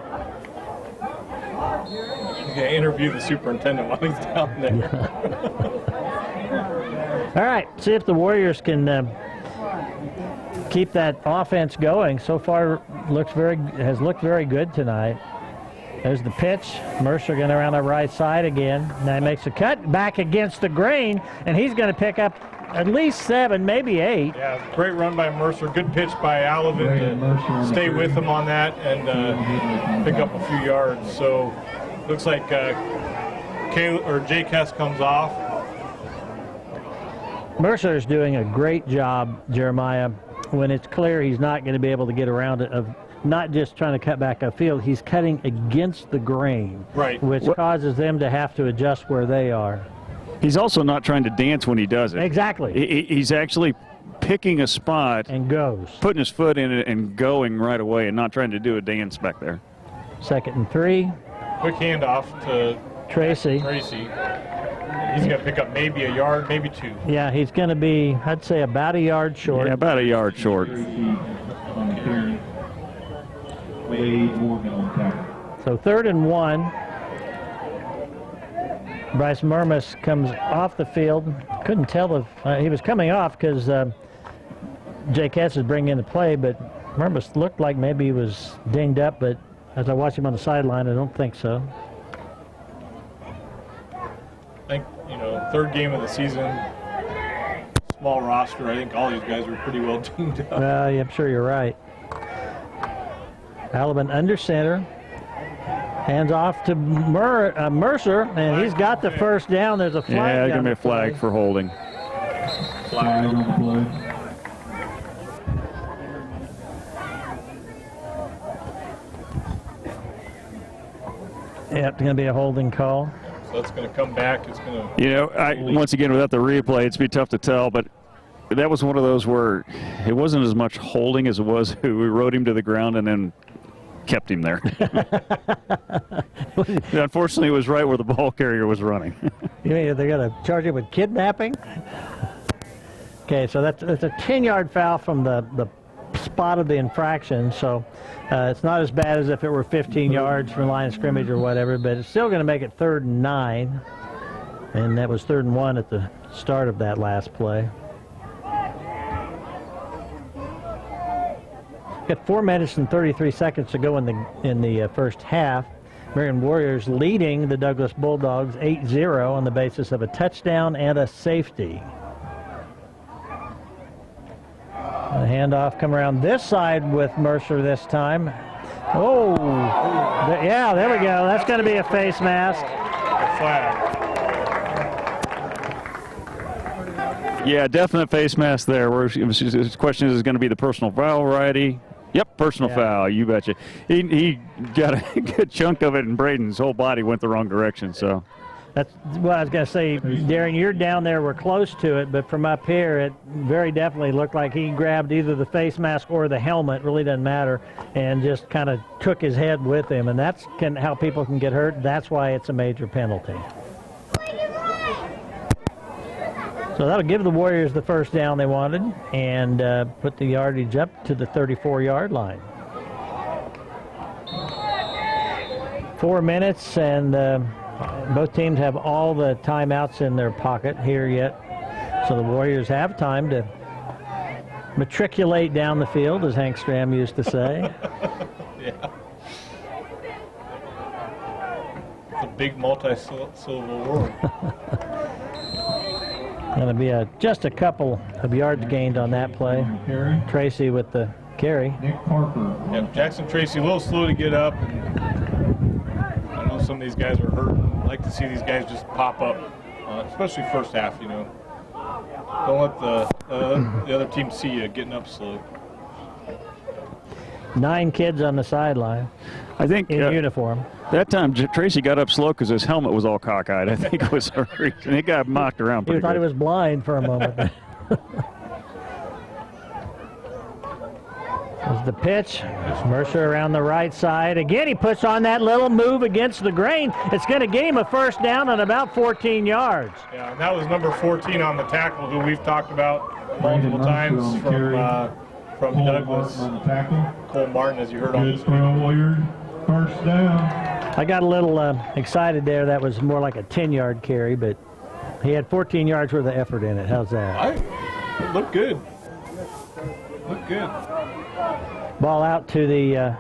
You can interview the superintendent while he's down there. Yeah. All right, see if the Warriors can keep that offense going. So far, has looked very good tonight. There's the pitch. Mercer going around the right side again. Now he makes a cut back against the grain, and he's going to pick up at least 7, maybe 8. Yeah, great run by Mercer. Good pitch by Alvin to stay with him on that and pick up a few yards. So looks like Jay Kess comes off. Mercer is doing a great job, Jeremiah, when it's clear he's not going to be able to get around it, of not just trying to cut back upfield, he's cutting against the grain, right, which causes them to have to adjust where they are. He's also not trying to dance when he does it. Exactly. He's actually picking a spot and goes, putting his foot in it and going right away, and not trying to do a dance back there. 2nd and 3. Quick handoff to Tracy. He's going to pick up maybe a yard, maybe 2. Yeah, he's going to be, I'd say, about a yard short. Yeah, about a yard short. So 3rd and 1. Bryce Murmas comes off the field. Couldn't tell if he was coming off because Jay Katz is bringing in the play, but Murmas looked like maybe he was dinged up, but as I watch him on the sideline, I don't think so. I think, 3rd game of the season, small roster. I think all these guys were pretty well teamed up. Well, yeah, I'm sure you're right. Alabama under center. Hands off to Mercer, and he's got the first down. There's a flag. Yeah, there's going to be a flag for holding. Flag on the play. Yeah, it's going to be a holding call. So it's going to come back. It's going to. Once again, without the replay, it's be tough to tell, but that was one of those where it wasn't as much holding as it was we rode him to the ground and then kept him there. Unfortunately, it was right where the ball carrier was running. You mean they're going to charge him with kidnapping? Okay, so that's a 10-yard foul from the spot of the infraction, so it's not as bad as if it were 15 yards from line of scrimmage or whatever, but it's still going to make it 3rd and 9, and that was 3rd and 1 at the start of that last play. Got 4 minutes and 33 seconds to go in the first half. Marion Warriors leading the Douglas Bulldogs 8-0 on the basis of a touchdown and a safety. A handoff come around this side with Mercer this time. Oh, yeah, there we go. That's going to be a face mask. A flag. Yeah, definite face mask there. The question is going to be the personal foul variety. Yep, personal foul, you betcha. He got a good chunk of it, and Braden's whole body went the wrong direction. So that's what I was going to say. Darren, you're down there. We're close to it, but from up here, it very definitely looked like he grabbed either the face mask or the helmet, really doesn't matter, and just kind of took his head with him. And that's how people can get hurt. That's why it's a major penalty. So that'll give the Warriors the first down they wanted and put the yardage up to the 34-yard line. 4 minutes, and both teams have all the timeouts in their pocket here yet. So the Warriors have time to matriculate down the field, as Hank Stram used to say. Yeah. It's a big multi-syllable word. Going to be just a couple of yards gained on that play. Tracy with the carry. Nick Harper. Yeah, Jackson Tracy a little slow to get up. I know some of these guys are hurt. I'd like to see these guys just pop up, especially first half, you know. Don't let the other team see you getting up slow. 9 kids on the sideline. I think in uniform. That time Tracy got up slow because his helmet was all cockeyed. I think it was a reason. He got mocked around pretty He thought good. he was blind for a moment. There's the pitch. Mercer around the right side. Again, he puts on that little move against the grain. It's going to get him a first down on about 14 yards. Yeah, and that was number 14 on the tackle, who we've talked about multiple times from Douglas. Cole Martin, as you heard on the screen. First down. I got a little excited there. That was more like a 10-yard carry, but he had 14 yards worth of effort in it. How's that? It looked good. Looked good. Ball out to the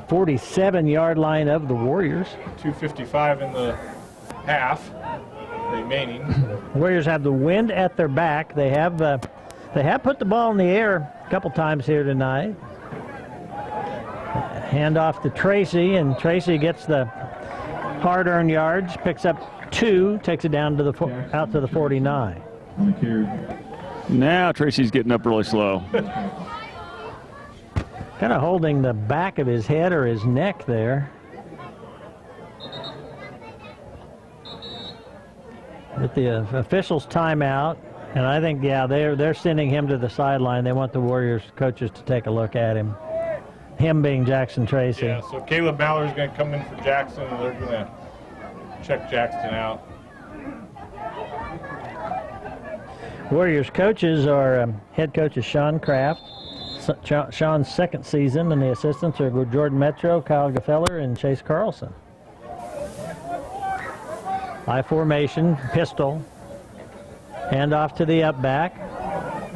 47-yard line of the Warriors. 2:55 in the half remaining. Warriors have the wind at their back. They have put the ball in the air a couple times here tonight. Hand off to Tracy, and Tracy gets the hard-earned yards, picks up 2, takes it down to out to the 49. Now Tracy's getting up really slow. Kind of holding the back of his head or his neck there. With the officials' timeout, and I think, yeah, they're sending him to the sideline. They want the Warriors coaches to take a look at him. Him being Jackson Tracy. Yeah, so Caleb Mallory's going to come in for Jackson, and they're going to check Jackson out. Warriors coaches are head coach is Sean Kraft. Sean's second season, and the assistants are Jordan Metro, Kyle Gefeller, and Chase Carlson. I formation, pistol, hand off to the up back.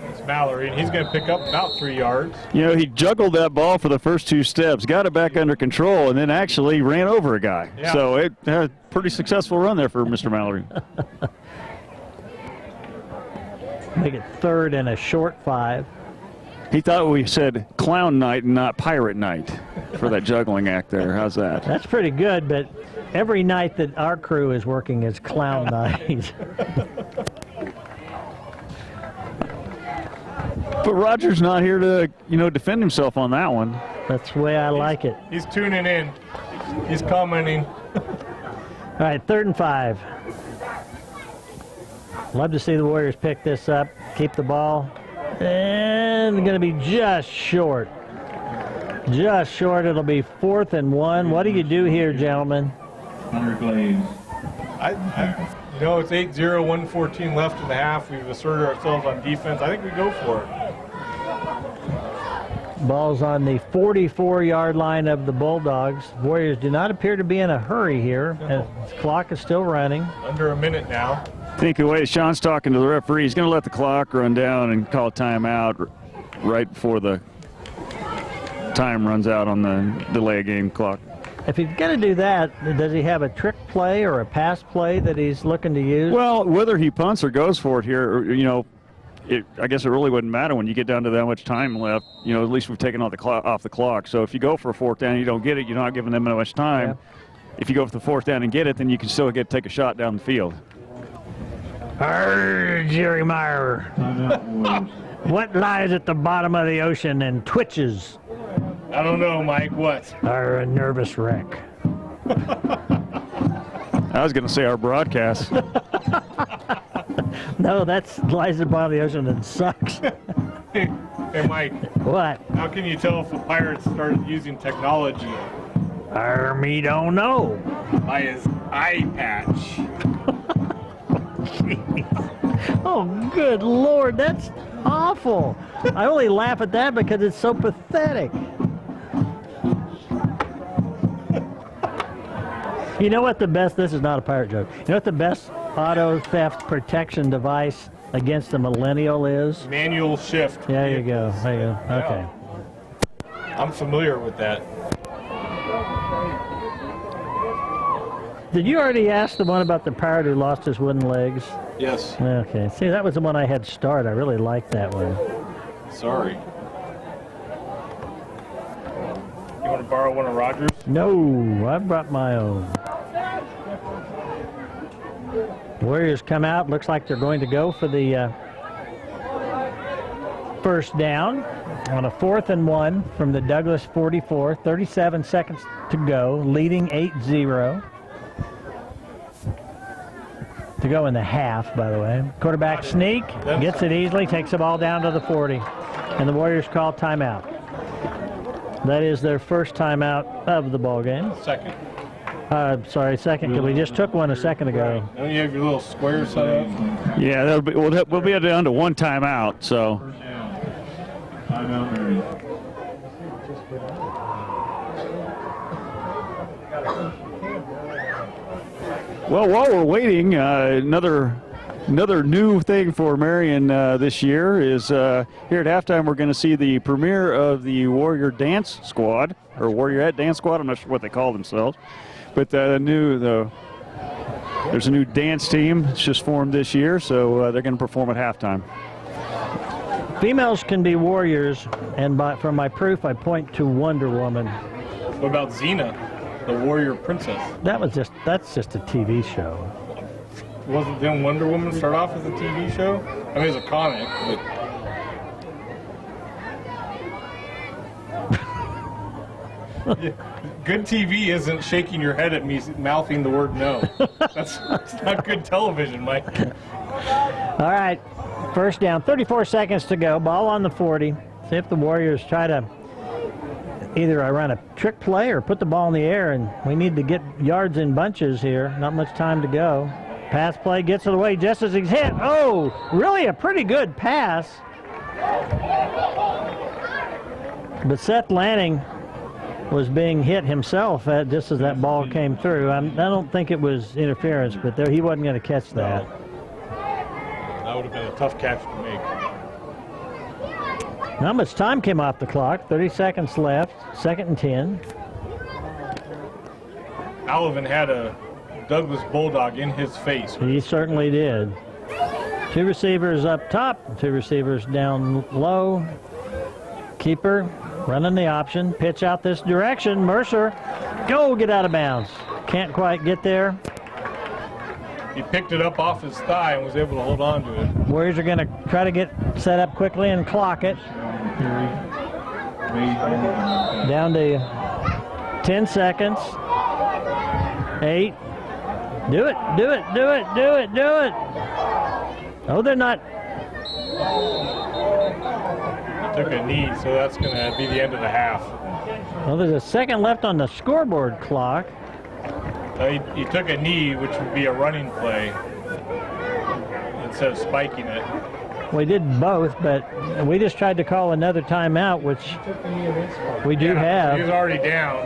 It's Mallory, and he's going to pick up about 3 yards. You know, he juggled that ball for the first 2 steps, got it back under control, and then actually ran over a guy. Yeah. So it had a pretty successful run there for Mr. Mallory. Make it 3rd and a short 5. He thought we said clown night and not pirate night for that juggling act there. How's that? That's pretty good, but every night that our crew is working is clown night. But Roger's not here to, defend himself on that one. That's the way I like it. He's tuning in. He's commenting. All right, 3rd and 5. Love to see the Warriors pick this up, keep the ball, and going to be just short. Just short. It'll be 4th and 1. What do you do here, gentlemen? Under glaze. You know, it's 8-0, 1:14 left in the half. We've asserted ourselves on defense. I think we go for it. Ball's on the 44-yard line of the Bulldogs. Warriors do not appear to be in a hurry here. No. The clock is still running. Under a minute now. I think the way Sean's talking to the referee, he's going to let the clock run down and call timeout right before the time runs out on the delay game clock. If he's going to do that, does he have a trick play or a pass play that he's looking to use? Well, whether he punts or goes for it here, you know, I guess it really wouldn't matter when you get down to that much time left. You know, at least we've taken off the clock. So if you go for a 4th down and you don't get it, you're not giving them that much time. Yeah. If you go for the 4th down and get it, then you can still take a shot down the field. Arr, Jerry Meyer. Timeout, Warriors. What lies at the bottom of the ocean and twitches? I don't know, Mike. What? Are a nervous wreck. I was going to say our broadcast. No, that's lies at the bottom of the ocean and sucks. Hey, Mike. What? How can you tell if a pirate started using technology? Me don't know. By his eye patch. Oh, good Lord, that's awful. I only laugh at that because it's so pathetic. You know what the best, this is not a pirate joke. You know what the best auto theft protection device against a millennial is? Manual shift. There you go. There you go. Okay. I'm familiar with that. Did you already ask the one about the pirate who lost his wooden legs? Yes. Okay. See, that was the one I had start. I really liked that one. Sorry. You want to borrow one of Roger's? No, I brought my own. Warriors come out. Looks like they're going to go for the first down on a 4th and 1 from the Douglas 44. 37 seconds to go, leading 8-0. To go in the half, by the way. Quarterback sneak, gets it easily, takes the ball down to the 40. And the Warriors call timeout. That is their first timeout of the ball game. Second. Sorry, second, because we just took one a second ago. Don't you have your little square set up? Yeah, we'll be down to one timeout, so. First down. Timeout, Marion. Well, while we're waiting, another new thing for Marion this year is here at halftime we're going to see the premiere of the Warrior Dance Squad, or Warriorette Dance Squad. I'm not sure what they call themselves, but there's a new dance team that's just formed this year, so they're going to perform at halftime. Females can be warriors, and for my proof, I point to Wonder Woman. What about Xena, the warrior princess? That's just a TV show. Didn't Wonder Woman start off as a TV show? I mean, it's a comic, but... Yeah. Good TV isn't shaking your head at me mouthing the word no. That's not good television, Mike. All right, first down, 34 seconds to go, ball on the 40. See if the Warriors try to either run a trick play or put the ball in the air, and we need to get yards in bunches here. Not much time to go. Pass play gets it away just as he's hit. Oh, really a pretty good pass. But Seth Lanning was being hit himself just as that ball came through. I don't think it was interference, but he wasn't going to catch that. No. That would have been a tough catch to make. Not much time came off the clock. 30 seconds left. 2nd and 10. Alvin had a Douglas Bulldog in his face. He certainly did. 2 receivers up top, 2 receivers down low. Keeper running the option. Pitch out this direction. Mercer, go get out of bounds. Can't quite get there. He picked it up off his thigh and was able to hold on to it. Warriors are going to try to get set up quickly and clock it. Down to 10 seconds. 8. Do it, do it, do it, do it, do it. Oh, they're not. Took a knee, so that's going to be the end of the half. Well, there's a second left on the scoreboard clock. He took a knee, which would be a running play, instead of spiking it. We did both, but we just tried to call another timeout, which we do have. He was already down.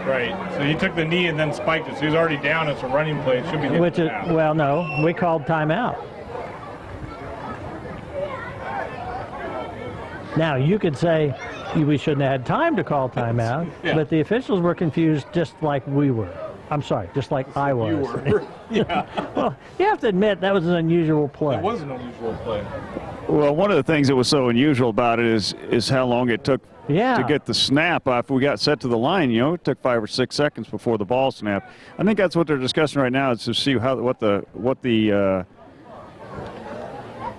Right. So he took the knee and then spiked it. So he's already down. It's a running play. It should be the end of the half. Well, no, we called timeout. Now, you could say we shouldn't have had time to call timeout, Yeah. but the officials were confused just like we were. I'm sorry, just like I was. You were. Yeah. Well, you have to admit that was an unusual play. It was an unusual play. Well, one of the things that was so unusual about it is how long it took to get the snap. If we got set to the line, it took 5 or 6 seconds before the ball snapped. I think that's what they're discussing right now, is to see what the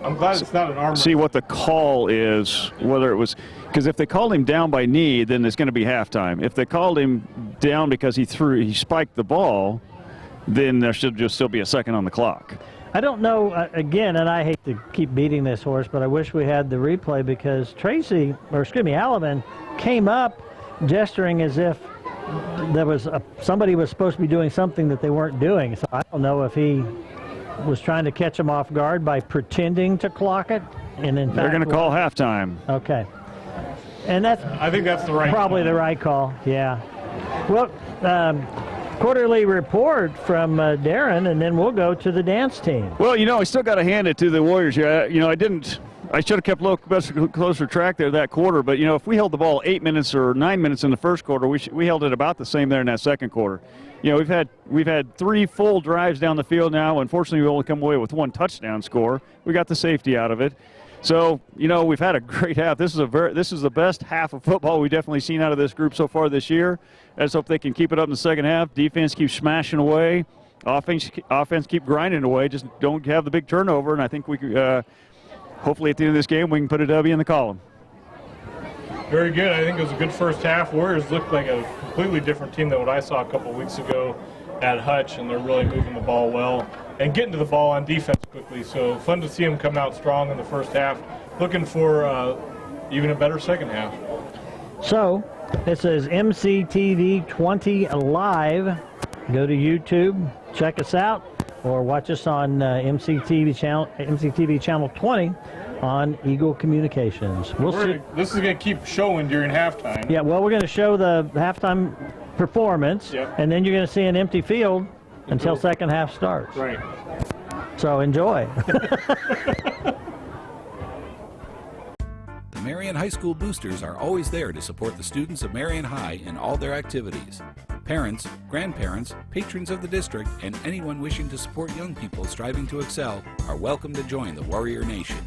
I'm glad it's not an arm. see what the call is, whether it was, because if they called him down by knee, then it's going to be halftime. If they called him down because he spiked the ball, then there should just still be a second on the clock. I don't know, again, and I hate to keep beating this horse, but I wish we had the replay, because Alvin came up gesturing as if there was somebody was supposed to be doing something that they weren't doing. So I don't know if he was trying to catch him off guard by pretending to clock it, and in fact They're going to call halftime. Okay, and I think that's the right probably call. the right call. Yeah. Well, quarterly report from Darren, and then we'll go to the dance team. Well, I still got to hand it to the Warriors here. I should have kept a closer track there that quarter, but if we held the ball 8 minutes or 9 minutes in the first quarter, we held it about the same there in that second quarter. We've had 3 full drives down the field now. Unfortunately, we only come away with 1 touchdown score. We got the safety out of it. So, we've had a great half. This is the best half of football we've definitely seen out of this group so far this year. I just hope they can keep it up in the second half. Defense keeps smashing away. Offense keep grinding away. Just don't have the big turnover, and I think we could, hopefully at the end of this game we can put a W in the column. Very good. I think it was a good first half. Warriors looked like a completely different team than what I saw a couple of weeks ago at Hutch, and they're really moving the ball well and getting to the ball on defense quickly. So fun to see them come out strong in the first half. Looking for even a better second half. So this is mctv20live. Go to YouTube, check us out, or watch us on MCTV channel 20 on Eagle Communications. We'll see. This is going to keep showing during halftime. Yeah, well, we're going to show the halftime performance, and then you're going to see an empty field until second half starts. Right. So enjoy. The Marion High School Boosters are always there to support the students of Marion High in all their activities. Parents, grandparents, patrons of the district, and anyone wishing to support young people striving to excel are welcome to join the Warrior Nation.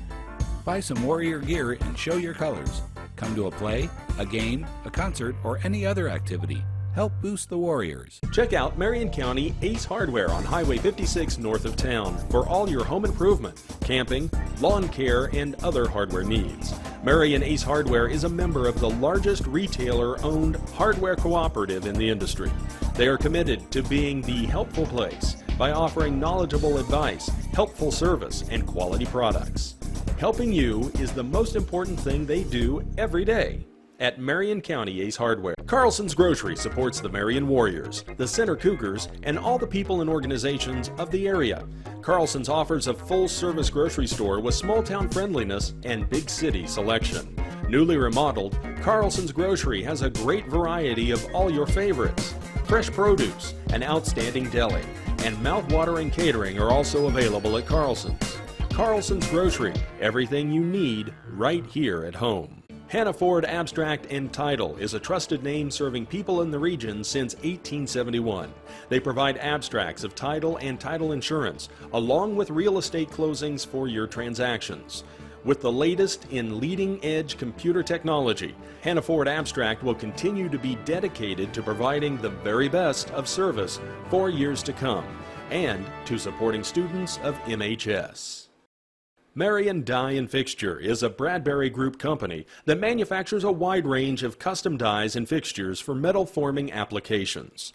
Buy some Warrior gear and show your colors. Come to a play, a game, a concert, or any other activity. Help boost the Warriors. Check out Marion County Ace Hardware on Highway 56 north of town for all your home improvement, camping, lawn care, and other hardware needs. Marion Ace Hardware is a member of the largest retailer-owned hardware cooperative in the industry. They are committed to being the helpful place by offering knowledgeable advice, helpful service, and quality products. Helping you is the most important thing they do every day at Marion County Ace Hardware. Carlson's Grocery supports the Marion Warriors, the Center Cougars, and all the people and organizations of the area. Carlson's offers a full-service grocery store with small-town friendliness and big city selection. Newly remodeled, Carlson's Grocery has a great variety of all your favorites. Fresh produce, an outstanding deli, and mouth-watering catering are also available at Carlson's. Carlson's Grocery, everything you need right here at home. Hannah Ford Abstract and Title is a trusted name serving people in the region since 1871. They provide abstracts of title and title insurance, along with real estate closings for your transactions. With the latest in leading-edge computer technology, Hannah Ford Abstract will continue to be dedicated to providing the very best of service for years to come and to supporting students of MHS. Marion Die and Fixture is a Bradbury Group company that manufactures a wide range of custom dies and fixtures for metal forming applications.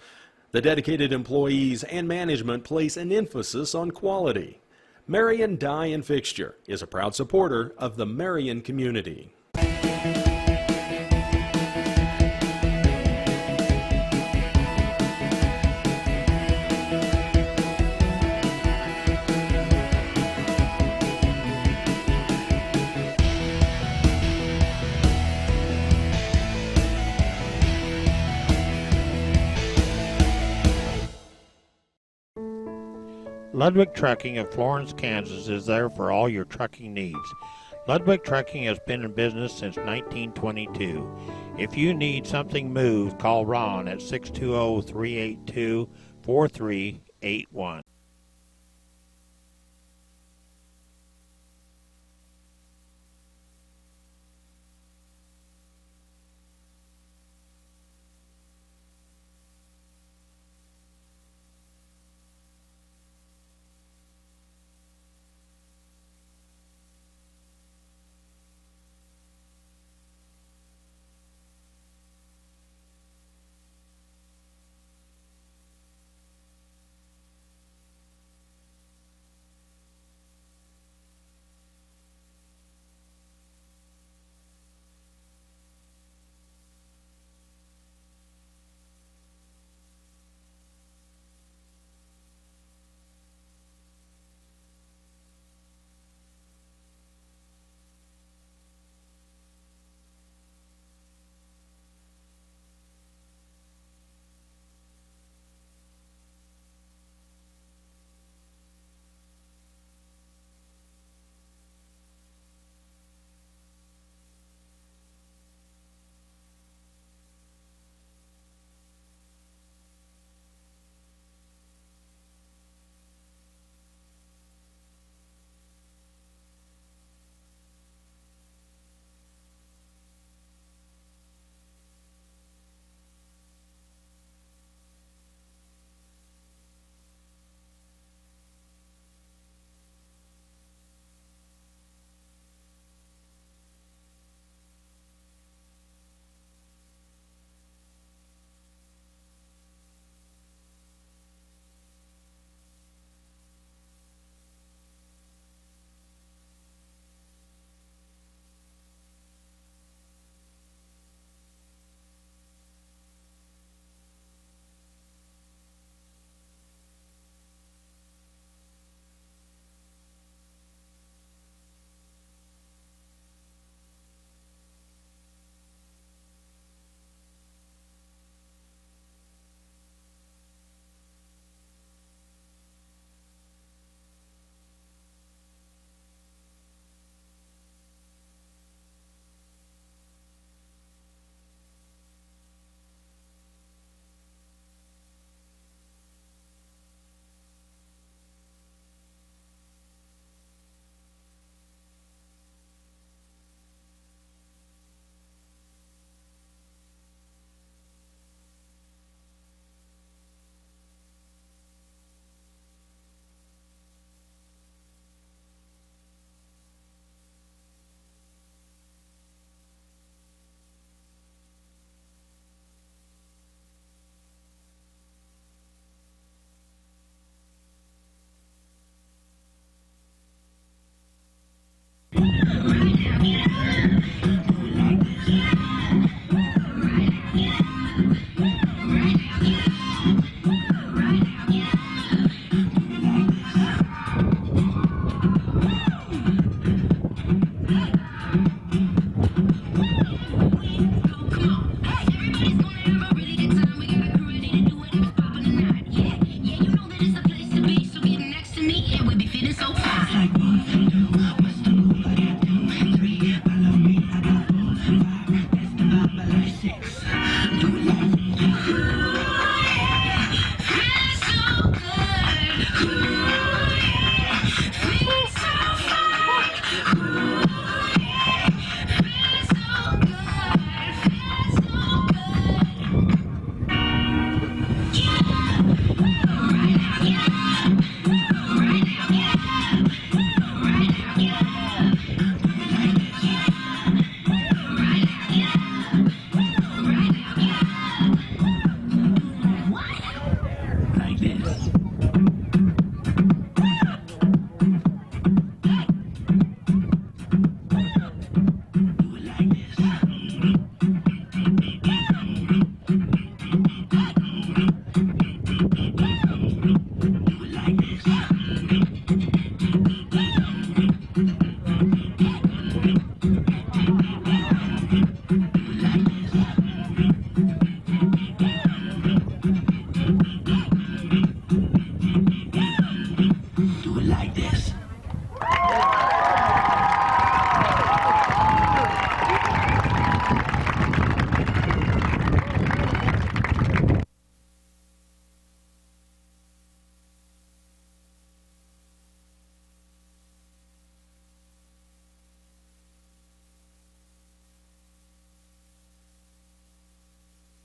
The dedicated employees and management place an emphasis on quality. Marion Die and Fixture is a proud supporter of the Marion community. Ludwig Trucking of Florence, Kansas is there for all your trucking needs. Ludwig Trucking has been in business since 1922. If you need something moved, call Ron at 620-382-4381.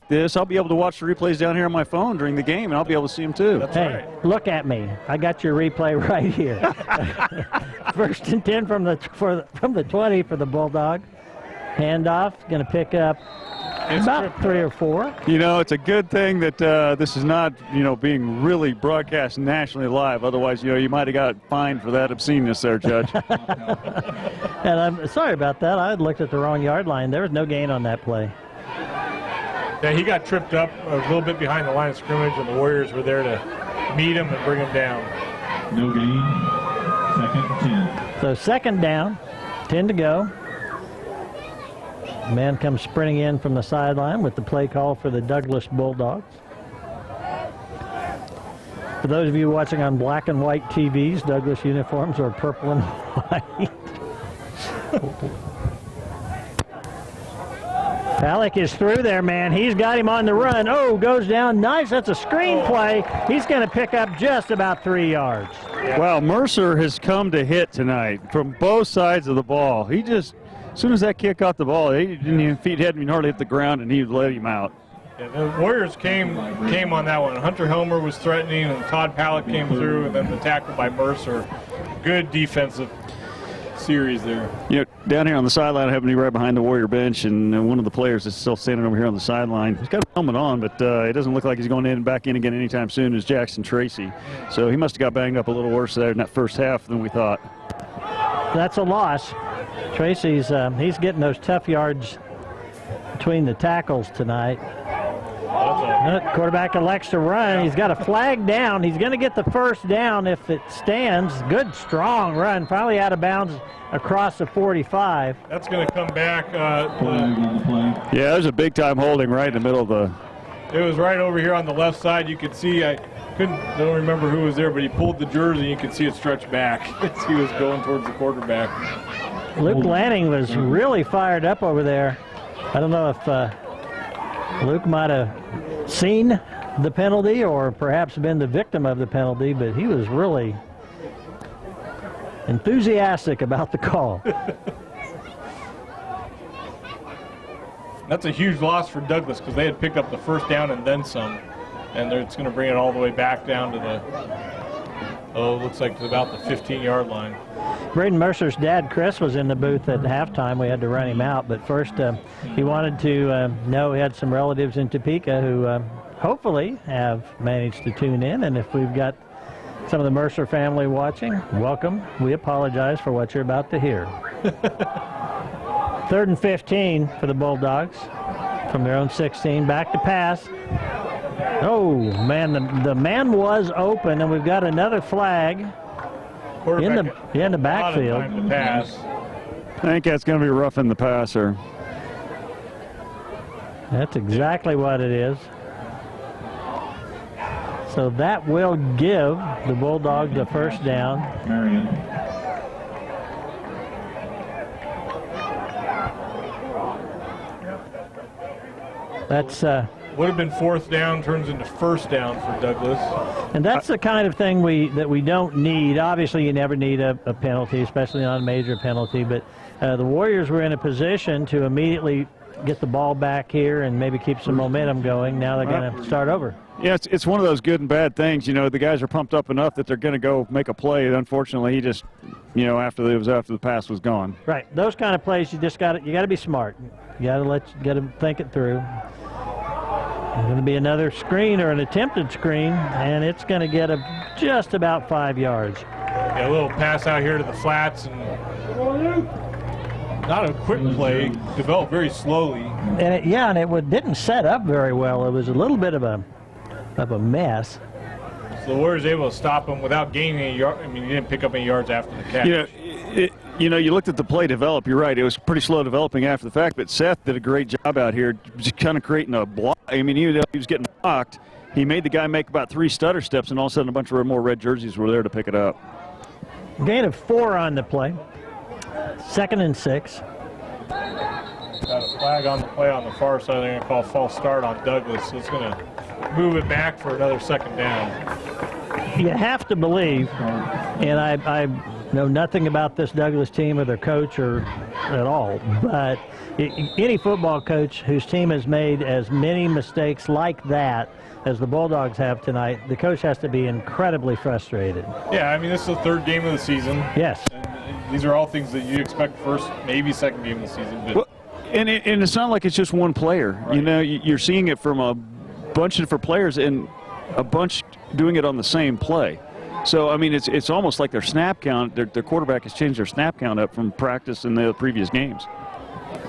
this, I'll be able to watch the replays down here on my phone during the game, and I'll be able to see them too. Hey, look at me. I got your replay right here. 1st and 10 from the 20 for the Bulldog. Handoff, going to pick up about 3 or 4. You know, it's a good thing that this is not, being really broadcast nationally live. Otherwise, you might have got fined for that obsceneness there, Judge. And I'm sorry about that. I had looked at the wrong yard line. There was no gain on that play. Yeah, he got tripped up a little bit behind the line of scrimmage, and the Warriors were there to meet him and bring him down. No gain. 2nd and 10. So 2nd down, 10 to go. Man comes sprinting in from the sideline with the play call for the Douglas Bulldogs. For those of you watching on black and white TVs, Douglas uniforms are purple and white. Halleck is through there, man. He's got him on the run. Oh, goes down. Nice. That's a screen play. He's going to pick up just about 3 yards. Wow, Mercer has come to hit tonight from both sides of the ball. He just, as soon as that kick got the ball, feet hadn't even hardly hit the ground, and he let him out. Yeah, the Warriors came on that one. Hunter Helmer was threatening, and Todd Pallett came through, and then the tackle by Mercer. Good defensive series there. Down here on the sideline, I happen to be right behind the Warrior bench, and one of the players is still standing over here on the sideline. He's got a helmet on, but it doesn't look like he's going in and back in again anytime soon, is Jackson Tracy. So he must have got banged up a little worse there in that first half than we thought. That's a loss. Tracy's he's getting those tough yards between the tackles tonight. Quarterback elects to run. He's got a flag down. He's going to get the 1st down if it stands. Good, strong run. Finally out of bounds across the 45. That's going to come back. Yeah, there's a big-time holding right in the middle of the... It was right over here on the left side. You could see, I don't remember who was there, but he pulled the jersey, and you could see it stretch back as he was going towards the quarterback. Luke Lanning was really fired up over there. I don't know if Luke might have seen the penalty or perhaps been the victim of the penalty, but he was really enthusiastic about the call. That's a huge loss for Douglas because they had picked up the 1st down and then some, and it's going to bring it all the way back down to the, looks like about the 15-yard line. Braden Mercer's dad, Chris, was in the booth at halftime. We had to run him out, but first he wanted to know he had some relatives in Topeka who hopefully have managed to tune in, and if we've got some of the Mercer family watching, welcome. We apologize for what you're about to hear. 3rd and 15 for the Bulldogs from their own 16. Back to pass. Oh, man, the man was open, and we've got another flag in the backfield. I think that's going to be roughing the passer. That's exactly what it is. So that will give the Bulldogs the 1st down. Marion. That's would have been 4th down, turns into 1st down for Douglas. And that's the kind of thing that we don't need. Obviously, you never need a penalty, especially not a major penalty. But the Warriors were in a position to immediately get the ball back here and maybe keep some momentum going. Now they're going to start over. Yeah, it's one of those good and bad things. The guys are pumped up enough that they're going to go make a play. Unfortunately, he just, after the pass was gone. Right. Those kind of plays, you got to be smart. You got to think it through. There's going to be another screen or an attempted screen, and it's going to get just about 5 yards. Yeah, a little pass out here to the flats, and not a quick play, developed very slowly. And it didn't set up very well. It was a little bit of a mess. So the Warriors able to stop him without gaining any yards. I mean, he didn't pick up any yards after the catch. You looked at the play develop. You're right. It was pretty slow developing after the fact, but Seth did a great job out here just kind of creating a block. I mean, he was getting blocked. He made the guy make about 3 stutter steps, and all of a sudden a bunch of more red jerseys were there to pick it up. Gain of 4 on the play. 2nd and 6. Got a flag on the play on the far side. They're going to call false start on Douglas. So it's going to move it back for another 2nd down. You have to believe, and I know nothing about this Douglas team or their coach or at all, but any football coach whose team has made as many mistakes like that as the Bulldogs have tonight, the coach has to be incredibly frustrated. Yeah, I mean, this is the third game of the season. Yes. And these are all things that you expect first, maybe second game of the season. But Well, and it's not like it's just one player. Right. You know, you're seeing it from a bunch of different players and a bunch doing it on the same play. So, I mean, it's almost like their snap count, their quarterback has changed their snap count up from practice in the previous games.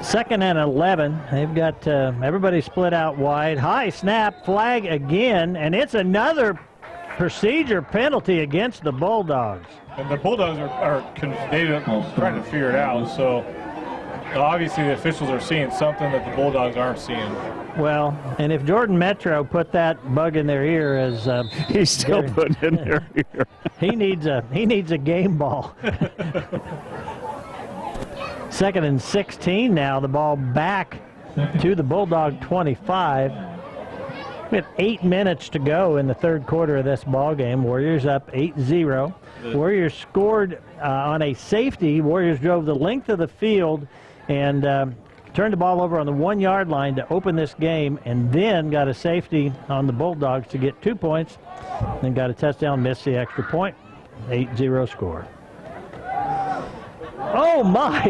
2nd and 11. They've got everybody split out wide. High snap, flag again, and it's another procedure penalty against the Bulldogs. And the Bulldogs are trying to figure it out. So obviously the officials are seeing something that the Bulldogs aren't seeing. Well, and if Jordan Metro put that bug in their ear, as he's still putting it in their ear, he needs a game ball. 2nd and 16 now. The ball back to the Bulldog 25. We have 8 minutes to go in the third quarter of this ball game. Warriors up 8-0. Warriors scored on a safety. Warriors drove the length of the field and turned the ball over on the 1-yard line to open this game, and then got a safety on the Bulldogs to get 2 points, then got a touchdown, missed the extra point. 8-0 score. Oh my!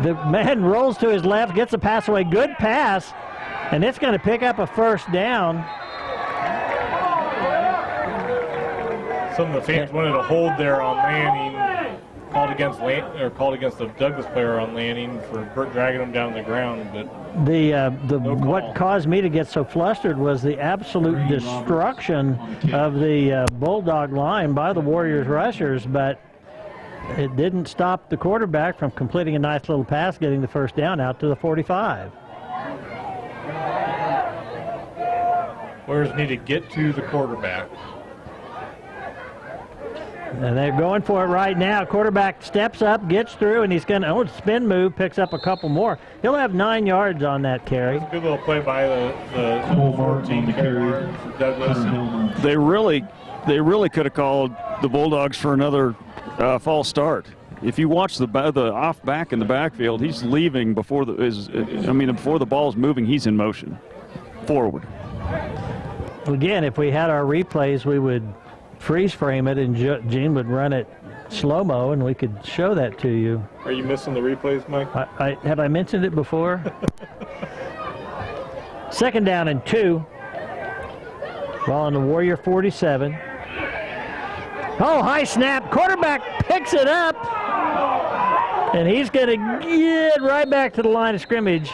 The man rolls to his left, gets a pass away, good pass, and it's going to pick up a first down. Some of the fans wanted to hold there on Lanning, called against the Douglas player on Lanning for dragging him down the ground. But what caused me to get so flustered was the absolute destruction of the Bulldog line by the Warriors rushers, but it didn't stop the quarterback from completing a nice little pass, getting the first down out to the 45. Warriors need to get to the quarterback. And they're going for it right now. Quarterback steps up, gets through, and he's going to spin move, picks up a couple more. He'll have 9 yards on that carry. Good little play by the 14 carry for Douglas. They really could have called the Bulldogs for another false start. If you watch the off back in the backfield, he's leaving before before the ball is moving. He's in motion forward. Again, if we had our replays, we would freeze frame it, and Gene would run it slow-mo, and we could show that to you. Are you missing the replays, Mike? Have I mentioned it before? 2nd down and 2. Ball on the Warrior 47. Oh, high snap. Quarterback picks it up, and he's going to get right back to the line of scrimmage.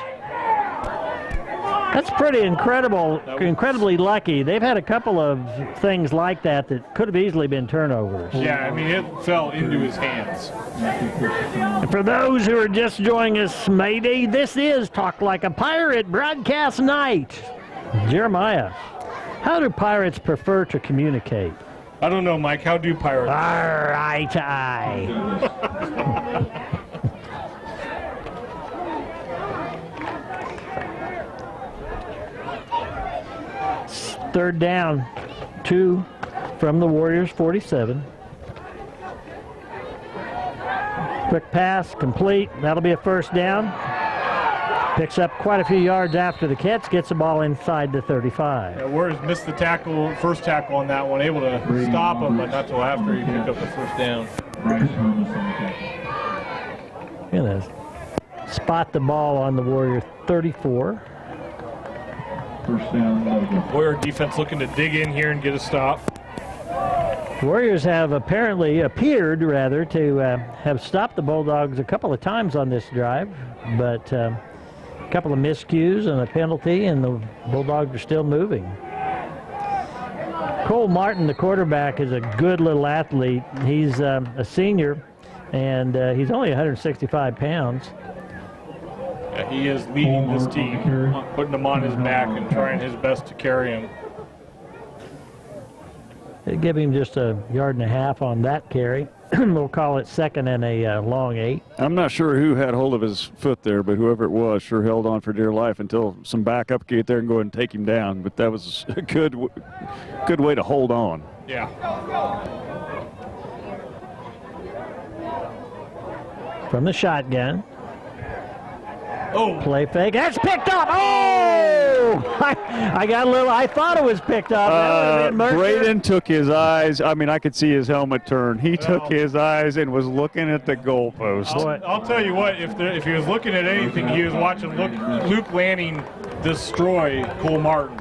That's pretty incredibly lucky. They've had a couple of things like that could have easily been turnovers. Yeah, I mean, it fell into his hands. And for those who are just joining us, maybe this is Talk Like a Pirate broadcast night. Jeremiah, how do pirates prefer to communicate? I don't know, Mike. How do pirates? Eye to eye. 3rd down, 2 from the Warriors 47. Quick pass, complete. That'll be a first down. Picks up quite a few yards after the catch, gets the ball inside the 35. Yeah, Warriors missed the first tackle on that one, able to stop him, but not till after he picked up the first down. Gonna spot the ball on the Warrior 34. First down. Warrior defense looking to dig in here and get a stop. Warriors have appeared to have stopped the Bulldogs a couple of times on this drive, but a couple of miscues and a penalty, and the Bulldogs are still moving. Cole Martin, the quarterback, is a good little athlete. He's a senior, and he's only 165 pounds. Yeah, he is leading this team, putting them on his back and trying his best to carry him. They give him just a yard and a half on that carry. We'll call it 2nd and a long 8. I'm not sure who had hold of his foot there, but whoever it was sure held on for dear life until some backup could get there and go ahead and take him down. But that was a good way to hold on. Yeah. from the shotgun. Oh, Play fake. That's picked up. Oh! I got a little. I thought it was picked up. That would've been Mercer. Braden took his eyes. I mean, I could see his helmet turn. He took his eyes and was looking at the goalpost. I'll tell you what, if he was looking at anything, he was watching Luke Lanning destroy Cole Martin.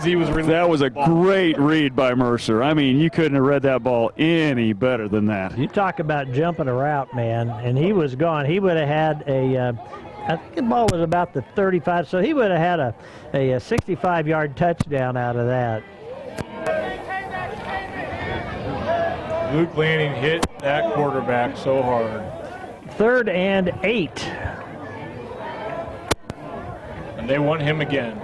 He was that was a great read by Mercer. I mean, you couldn't have read that ball any better than that. You talk about jumping a route, man, and he was gone. He would have had I think the ball was about the 35, so he would have had a 65-yard touchdown out of that. Luke Lanning hit that quarterback so hard. 3rd and 8. And they want him again.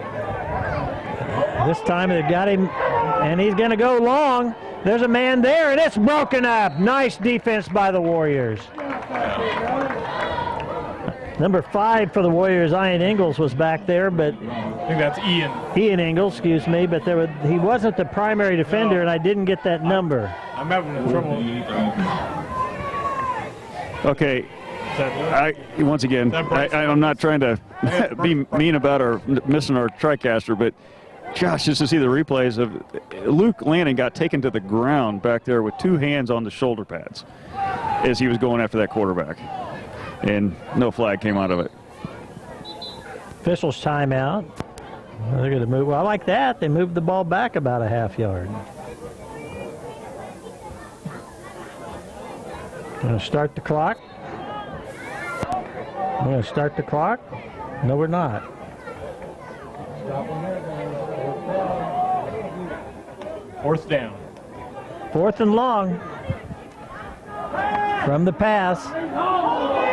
This time they've got him, and he's going to go long. There's a man there, and it's broken up. Nice defense by the Warriors. Number 5 for the Warriors, Ian Ingalls, was back there, but I think that's Ian. Ian Ingalls, excuse me, but he wasn't the primary defender, and I didn't get that number. I'm having trouble. Okay. Once again, I'm not trying to be mean about missing our TriCaster, but gosh, just to see the replays of Luke Lanning got taken to the ground back there with 2 hands on the shoulder pads as he was going after that quarterback. And no flag came out of it. Officials timeout. They're going to move. Well, I like that. They moved the ball back about a half yard. Going to start the clock. We're going to start the clock. No, we're not. Fourth down. 4th and long. From the pass.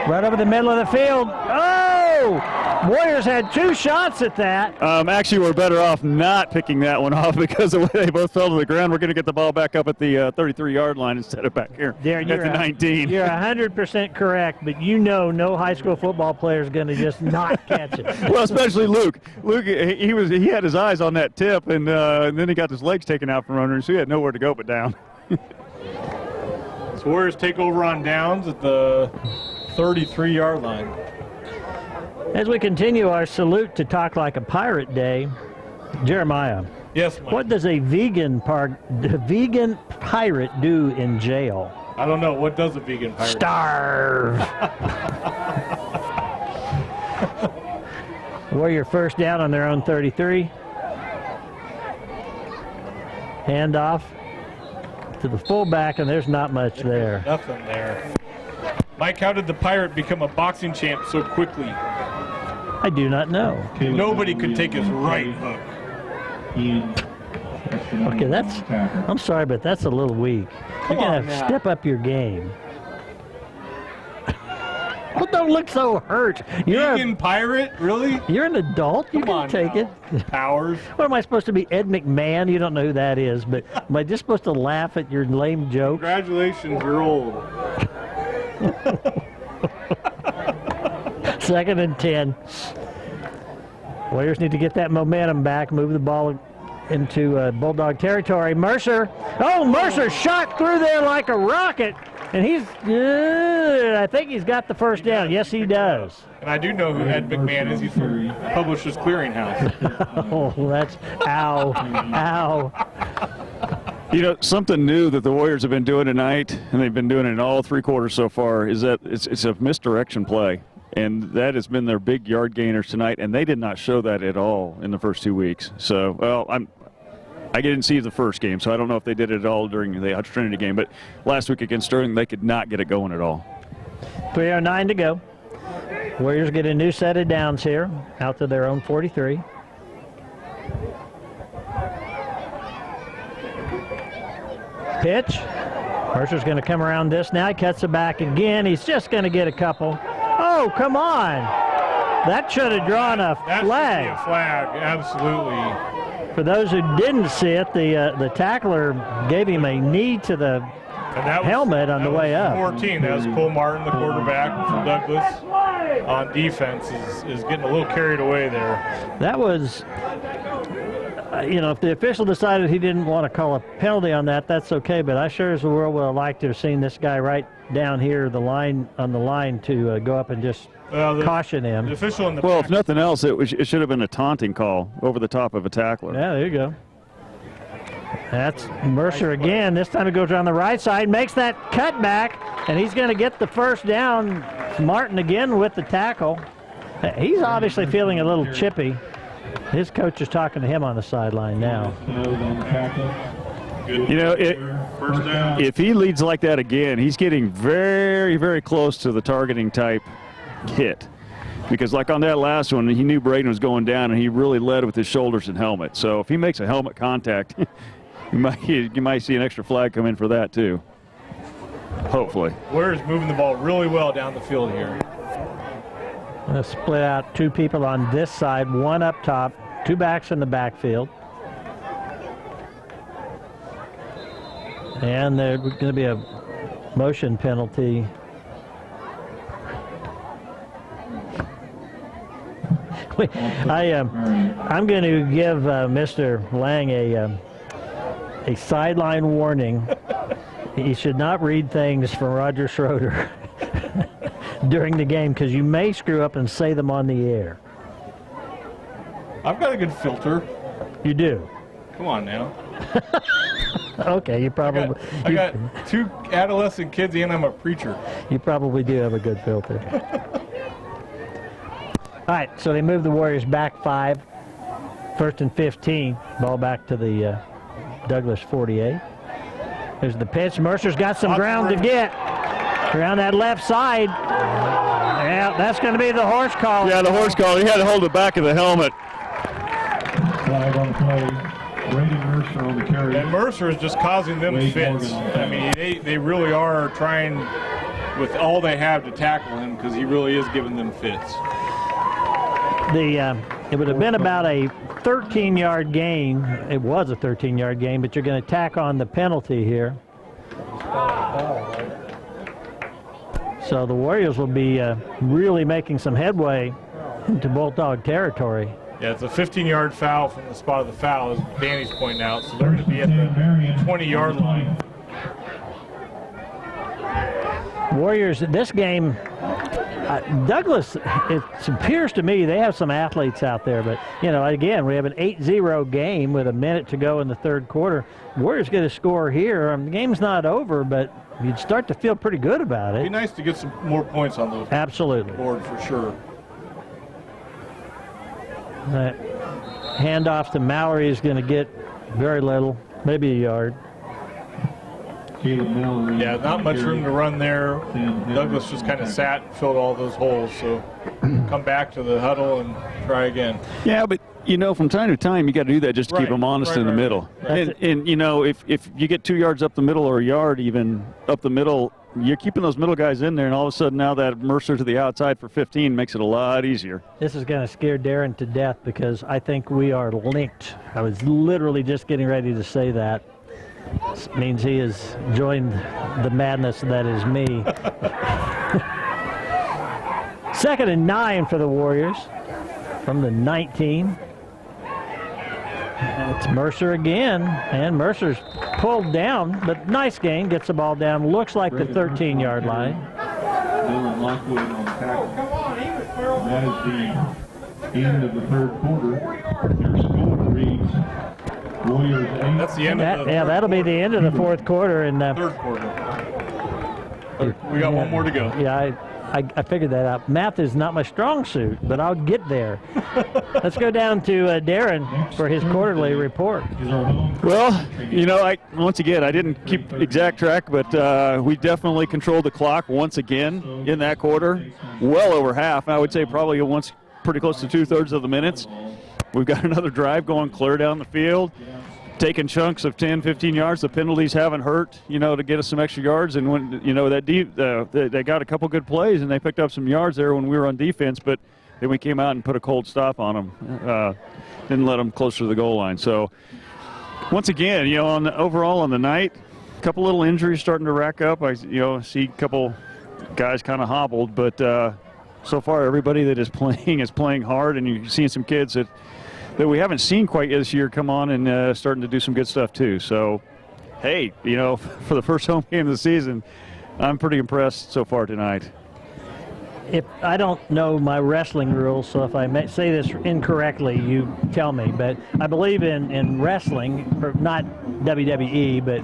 Right over the middle of the field. Oh! Warriors had 2 shots at that. Actually, we're better off not picking that one off because of the way they both fell to the ground. We're going to get the ball back up at the 33-yard line instead of back here at the 19. You're 100% correct, but you know no high school football player is going to just not catch it. Well, especially Luke. Luke, he had his eyes on that tip, and then he got his legs taken out from under him, so he had nowhere to go but down. So Warriors take over on downs at the 33-yard line. As we continue our salute to Talk Like a Pirate Day, Jeremiah. Yes, Mike. What does a vegan pirate do in jail? I don't know. What does a vegan pirate Starve. Warrior first down on their own 33. Handoff to the fullback, and there's not much there. Nothing there. Mike, how did the Pirate become a boxing champ so quickly? I do not know. Nobody could take his right hook. Okay, I'm sorry, but that's a little weak. You're going to step up your game. Well, don't look so hurt. You're Vegan pirate? Really? You're an adult. You can take it. Powers. What am I supposed to be, Ed McMahon? You don't know who that is, but am I just supposed to laugh at your lame jokes? Congratulations, you're old. 2nd and 10. Warriors need to get that momentum back, move the ball into Bulldog territory. Mercer. Oh, Mercer shot through there like a rocket. And I think he's got the first down. Yes, he does. And I do know who Ed McMahon is. He's from Publishers Clearinghouse. Oh, that's ow. You know, something new that the Warriors have been doing tonight, and they've been doing it in all 3 quarters so far, is that it's a misdirection play. And that has been their big yard gainers tonight, and they did not show that at all in the first 2 weeks. So, well, I didn't see the first game, so I don't know if they did it at all during the Hutch Trinity game. But last week against Sterling, they could not get it going at all. 3:09 to go. Warriors get a new set of downs here, out to their own 43. Pitch. Mercer's going to come around this now. He cuts it back again. He's just going to get a couple. Oh, come on. That should have drawn a flag. That should be a flag, absolutely. For those who didn't see it, the tackler gave him a knee to the helmet on the way up. 14. That was Cole Martin, the quarterback from Douglas. On defense is getting a little carried away there. That was, if the official decided he didn't want to call a penalty on that, that's okay. But I sure as the world would have liked to have seen this guy right down here, on the line to go up and just caution him. The official in the Well, if nothing else, it should have been a taunting call over the top of a tackler. Yeah, there you go. That's Mercer again. This time it goes around the right side, makes that cutback, and he's going to get the first down. Martin again with the tackle. He's obviously feeling a little chippy. His coach is talking to him on the sideline now. If he leads like that again, he's getting very, very close to the targeting type hit. Because like on that last one, he knew Braden was going down, and he really led with his shoulders and helmet. So if he makes a helmet contact, you might see an extra flag come in for that too. Hopefully. Warriors moving the ball really well down the field here. Going to split out two people on this side, one up top, two backs in the backfield. And there's going to be a motion penalty. I'm going to give Mr. Lang a sideline warning. He should not read things from Roger Schroeder during the game, because you may screw up and say them on the air. I've got a good filter. You do? Come on now. Okay, you probably... I got two adolescent kids and I'm a preacher. You probably do have a good filter. All right, so they move the Warriors back 5. 1st and 15. Ball back to the Douglas 48. There's the pitch. Mercer's got some ground to get. Around that left side. Yeah, that's going to be the horse call. Yeah, the horse call. He had to hold the back of the helmet. Flag on the play. Brady Mercer on the carry. And Mercer is just causing them fits. I mean, they really are trying with all they have to tackle him, because he really is giving them fits. It would have been about a 13-yard gain. It was a 13-yard gain, but you're going to tack on the penalty here. So the Warriors will be really making some headway into Bulldog territory. Yeah, it's a 15-yard foul from the spot of the foul, as Danny's pointing out. So they're going to be at the 20-yard line. Warriors, this game, Douglas, it appears to me they have some athletes out there, but, again, we have an 8-0 game with a minute to go in the third quarter. Warriors get a score here. The game's not over, but you'd start to feel pretty good about it. It'd be nice to get some more points on those. Absolutely. Board for sure. Handoff to Mallory is going to get very little, maybe a yard. Yeah, not much room to run there. Douglas just kind of sat and filled all those holes, so come back to the huddle and try again. Yeah, but, from time to time, you got to do that just to keep them honest in the middle. And if you get 2 yards up the middle or a yard even up the middle, you're keeping those middle guys in there, and all of a sudden now that Mercer to the outside for 15 makes it a lot easier. This is going to scare Darren to death, because I think we are linked. I was literally just getting ready to say that. This means he has joined the madness that is me. 2nd and 9 for the Warriors from the 19. It's Mercer again, and Mercer's pulled down, but nice gain, gets the ball down, looks like the 13-yard line. Dylan Lockwood on the tackle. That is the end of the third quarter. Your score reads Warriors 8. That's the end of the Yeah, that'll be the end of the fourth quarter. And third quarter. We got one more to go. Yeah, I figured that out. Math is not my strong suit, but I'll get there. Let's go down to Darren for his quarterly report. Well, once again, I didn't keep exact track, but we definitely controlled the clock once again in that quarter, well over half. I would say probably once pretty close to 2/3 of the minutes. We've got another drive going clear down the field, taking chunks of 10, 15 yards. The penalties haven't hurt, to get us some extra yards. And when, they got a couple good plays and they picked up some yards there when we were on defense, but then we came out and put a cold stop on them. Didn't let them closer to the goal line. So once again, overall on the night, a couple little injuries starting to rack up. I, see a couple guys kind of hobbled, but so far everybody that is playing hard, and you're seeing some kids that that we haven't seen quite yet this year come on and starting to do some good stuff too. So, hey, you know, for the first home game of the season, I'm pretty impressed so far tonight. If I don't know my wrestling rules, so if I may say this incorrectly, you tell me. But I believe in wrestling, not WWE, but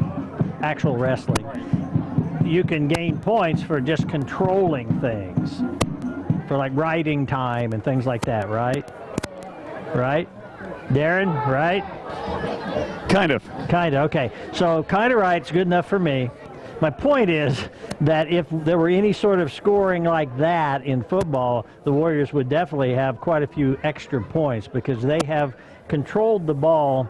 actual wrestling. You can gain points for just controlling things, for like riding time and things like that, right? Right? Darren, right? Kind of. Kind of, okay. So kind of right's good enough for me. My point is that if there were any sort of scoring like that in football, the Warriors would definitely have quite a few extra points because they have controlled the ball.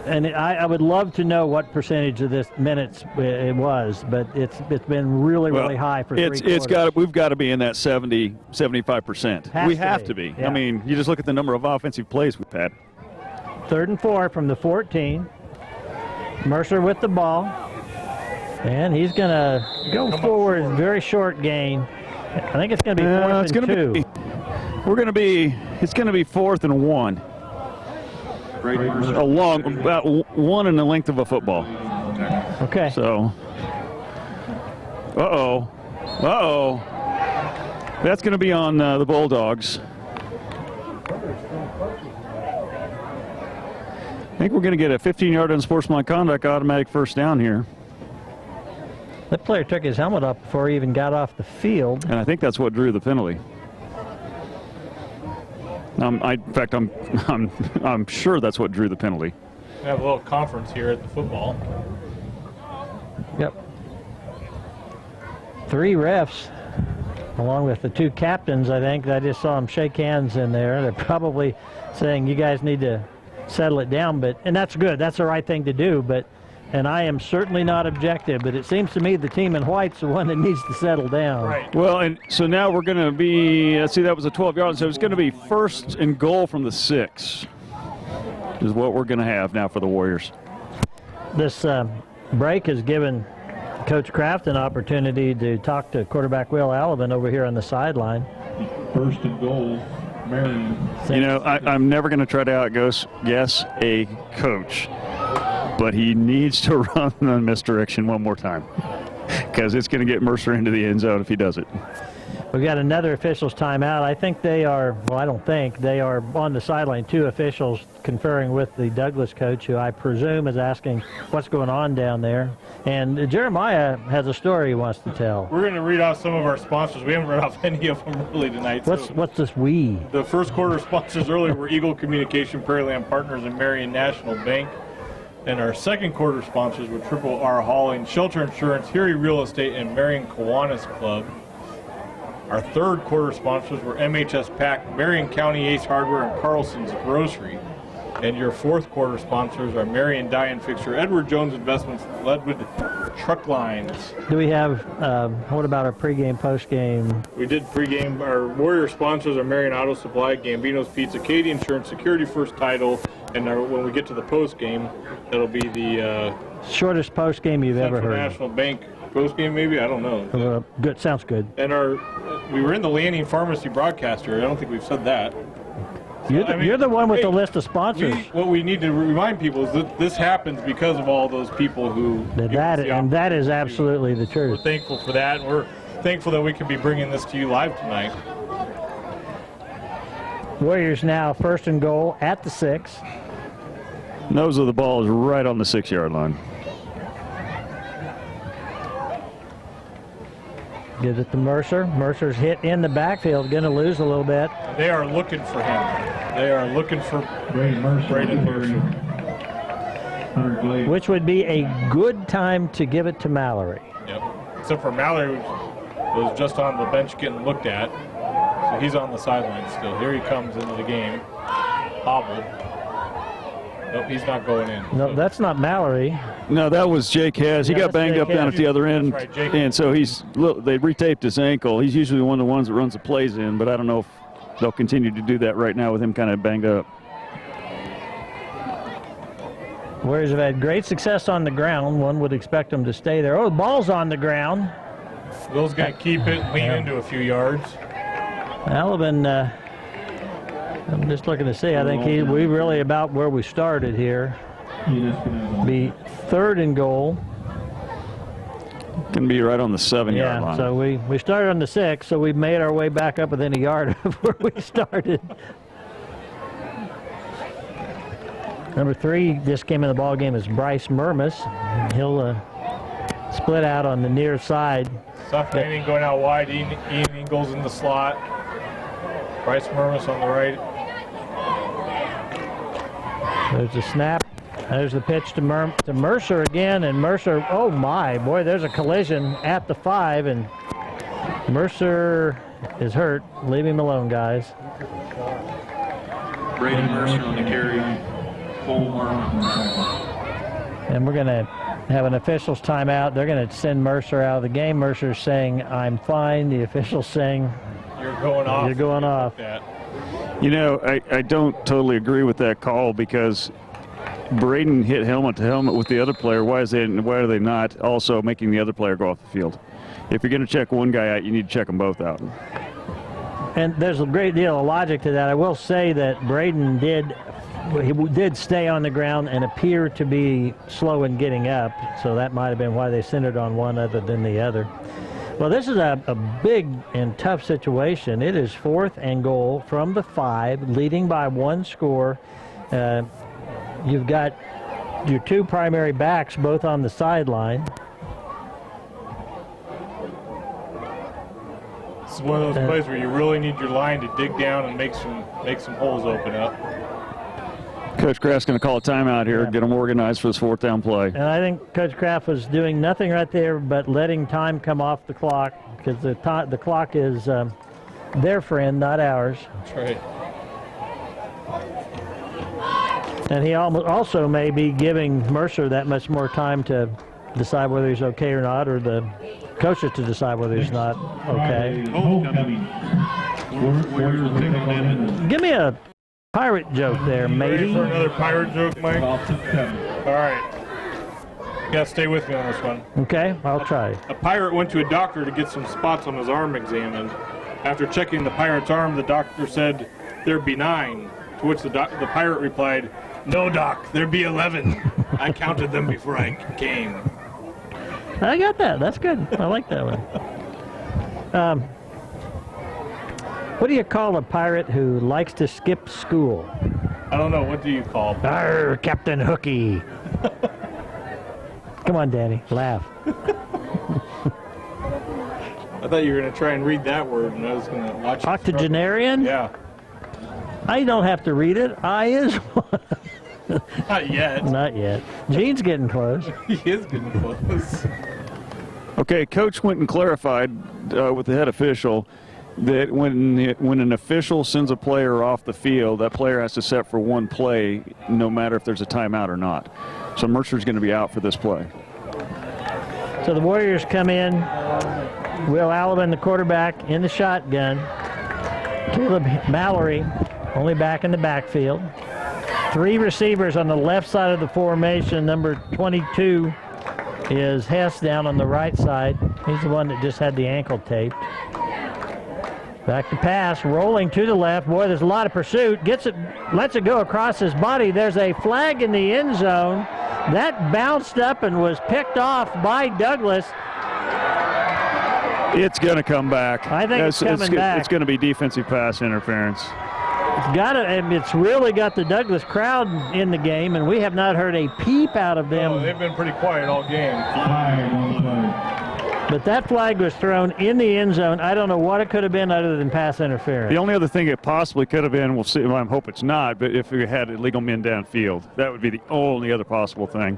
And I would love to know what percentage of this minutes it was, but it's been really high for 3 quarters. We've got to be in that 75%. We have to be. Yeah. I mean, you just look at the number of offensive plays we've had. 3rd and 4 from the 14. Mercer with the ball. And he's going to go forward, very short gain. I think it's going to be 4th and 2. It's going to be 4th and 1. About 1 in the length of a football. Okay. So, that's going to be on the Bulldogs. I think we're going to get a 15-yard unsportsmanlike conduct automatic first down here. That player took his helmet off before he even got off the field. And I think that's what drew the penalty. In fact, I'm sure that's what drew the penalty. We have a little conference here at the football. Yep. 3 refs, along with the 2 captains, I think. I just saw them shake hands in there. They're probably saying, you guys need to settle it down. And that's good. That's the right thing to do. And I am certainly not objective, but it seems to me the team in white's the one that needs to settle down. Right. Well, and so now we're going to be, let's see, that was a 12-yard, so it's going to be 1st and goal from the 6 is what we're going to have now for the Warriors. This break has given Coach Kraft an opportunity to talk to quarterback Will Alvin over here on the sideline. 1st and goal, Marion. You know, I'm never going to try to outguess a coach, but he needs to run the misdirection one more time because it's going to get Mercer into the end zone if he does it. We've got another officials timeout. I think they are, well, I don't think, they are on the sideline, 2 officials conferring with the Douglas coach, who I presume is asking what's going on down there. And Jeremiah has a story he wants to tell. We're going to read off some of our sponsors. We haven't read off any of them really tonight. What's this we? The first quarter sponsors earlier were Eagle Communication, Prairieland Partners, and Marion National Bank. And our second quarter sponsors were Triple R Hauling, Shelter Insurance, Erie Real Estate, and Marion Kiwanis Club. Our third quarter sponsors were MHS Pack, Marion County Ace Hardware, and Carlson's Grocery. And your fourth quarter sponsors are Marion Dye and Fixture, Edward Jones Investments, Leadwood Truck Lines. Do we have, what about our pregame, postgame? We did pregame. Our Warrior sponsors are Marion Auto Supply, Gambino's Pizza, Katie Insurance, Security First Title, and when we get to the postgame, that'll be the shortest postgame you've ever heard. National Bank postgame, maybe? I don't know. Good, sounds good. And we were in the Lanning Pharmacy broadcaster. I don't think we've said that. You're the one with the list of sponsors. What we need to remind people is that this happens because of all those people who... That is absolutely the truth. We're thankful for that, and we're thankful that we can be bringing this to you live tonight. Warriors now 1st and goal at the 6. Nose of the ball is right on the 6-yard line. Gives it to Mercer. Mercer's hit in the backfield, going to lose a little bit. They are looking for him. They are looking for Braden Mercer. Which would be a good time to give it to Mallory. Yep. Except for Mallory was just on the bench getting looked at. So he's on the sideline still. Here he comes into the game. Hobbled. Nope, he's not going in. No, that's not Mallory. No, that was Jake Hess. He got banged up down at the other end, right, and so they retaped his ankle. He's usually one of the ones that runs the plays in, but I don't know if they'll continue to do that right now with him kind of banged up. Warriors have had great success on the ground. One would expect them to stay there. Oh, the ball's on the ground. Will's going to keep it, lean into a few yards. Alvin I'm just looking to see. I think we really about where we started here. Be 3rd and goal. Can be right on the 7-yard line. So we started on the 6, so we've made our way back up within a yard of where we started. Number 3 just came in the ball game is Bryce Murmas. He'll split out on the near side. Soft landing going out wide. Ian Ingalls in the slot. Bryce Murmas on the right. There's the snap. There's the pitch to Mercer again, and Mercer, oh my, boy, there's a collision at the 5, and Mercer is hurt. Leave him alone, guys. Brady Mercer on the carry. And we're going to have an officials timeout. They're going to send Mercer out of the game. Mercer's saying, I'm fine. The official's saying, you're going off. You're going off. You know, I don't totally agree with that call because Braden hit helmet to helmet with the other player. Why are they not also making the other player go off the field? If you're going to check one guy out, you need to check them both out. And there's a great deal of logic to that. I will say that Braden did stay on the ground and appear to be slow in getting up, so that might have been why they centered on one other than the other. Well, this is a big and tough situation. It is 4th and goal from the 5, leading by 1 score. You've got your 2 primary backs both on the sideline. This is one of those plays where you really need your line to dig down and make some holes open up. Coach Kraft's going to call a timeout here, get them organized for this 4th down play. And I think Coach Kraft was doing nothing right there but letting time come off the clock, because the clock is their friend, not ours. That's right. And he also may be giving Mercer that much more time to decide whether he's okay or not, or the coaches to decide whether he's not okay. Give me a pirate joke there, matey. Ready for another pirate joke, Mike? All right. You gotta stay with me on this one. Okay, I'll try. A pirate went to a doctor to get some spots on his arm examined. After checking the pirate's arm, the doctor said, "They're benign." To which the pirate replied, "No, Doc, there be 11. I counted them before I came." I got that. That's good. I like that one. What do you call a pirate who likes to skip school? I don't know. What do you call? Arr, Captain Hooky. Come on, Danny. Laugh. I thought you were going to try and read that word, and I was going to watch it. Octogenarian? Yeah. I don't have to read it. I is one. Not yet. Not yet. Gene's getting close. He is getting close. Okay, Coach went and clarified with the head official that when an official sends a player off the field, that player has to set for 1 play, no matter if there's a timeout or not. So Mercer's going to be out for this play. So the Warriors come in. Will Alabin, the quarterback, in the shotgun. Caleb Mallory, only back in the backfield. 3 receivers on the left side of the formation. Number 22 is Hess down on the right side. He's the one that just had the ankle taped. Back to pass, rolling to the left. Boy, there's a lot of pursuit. Gets it, lets it go across his body. There's a flag in the end zone. That bounced up and was picked off by Douglas. It's going to come back. I think it's coming back. It's going to be defensive pass interference. It's really got the Douglas crowd in the game, and we have not heard a peep out of them. Oh, they've been pretty quiet all game. But that flag was thrown in the end zone. I don't know what it could have been other than pass interference. The only other thing it possibly could have been, we'll see, I hope it's not, but if we had illegal men downfield, that would be the only other possible thing.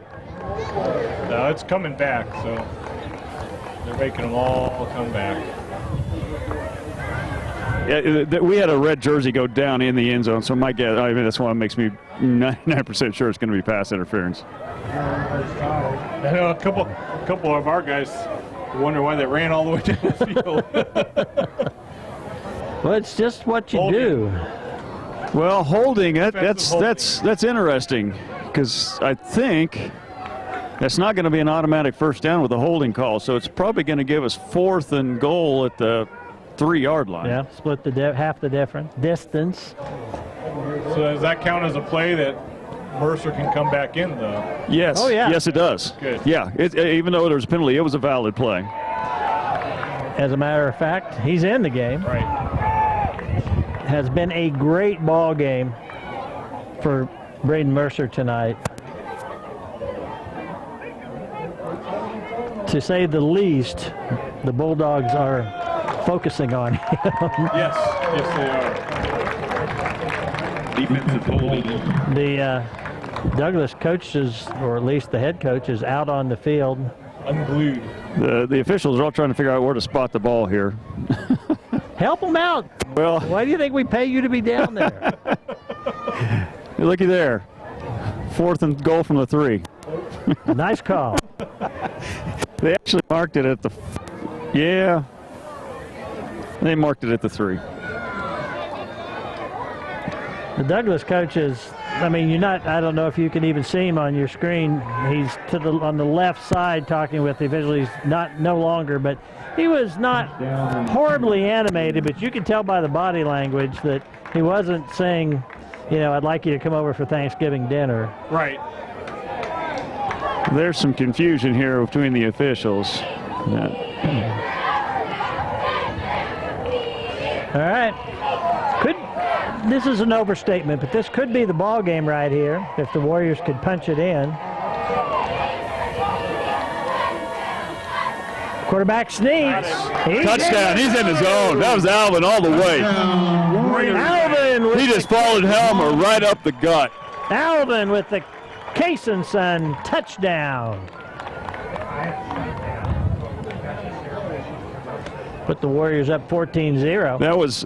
No, it's coming back, so they're making them all come back. Yeah, we had a red jersey go down in the end zone, so my guess, I mean, that's why it makes me 99% sure it's going to be pass interference. I know a couple of our guys wonder why they ran all the way down the field. Well, it's just what you do. Well, holding it, that's interesting, because I think that's not going to be an automatic first down with a holding call, so it's probably going to give us 4th and goal at the 3-yard line. Yeah, split the half the distance. So does that count as a play that Mercer can come back in, though? Yes. Oh, yeah. Yes, it does. Good. Yeah. Even though there was a penalty, it was a valid play. As a matter of fact, he's in the game. Right. Has been a great ball game for Braden Mercer tonight. To say the least, the Bulldogs are focusing on him. Yes, they are. Defensive holding. The Douglas coaches, or at least the head coach, is out on the field. Unglued. The officials are all trying to figure out where to spot the ball here. Help them out. Well, why do you think we pay you to be down there? Looky there. 4th and goal from the 3. Nice call. They actually marked it at the, yeah, they marked it at the 3. The Douglas coaches, I mean, I don't know if you can even see him on your screen. He's on the left side talking with the official. He's no longer, but he was not horribly animated, but you can tell by the body language that he wasn't saying, I'd like you to come over for Thanksgiving dinner. Right. There's some confusion here between the officials. All right. This is an overstatement, but this could be the ball game right here if the Warriors could punch it in. Quarterback sneaks. Touchdown. He's in the zone. That was Alvin all the way. Alvin. He just followed Helmer right up the gut. Alvin with the Case and Son touchdown. Put the Warriors up 14-0.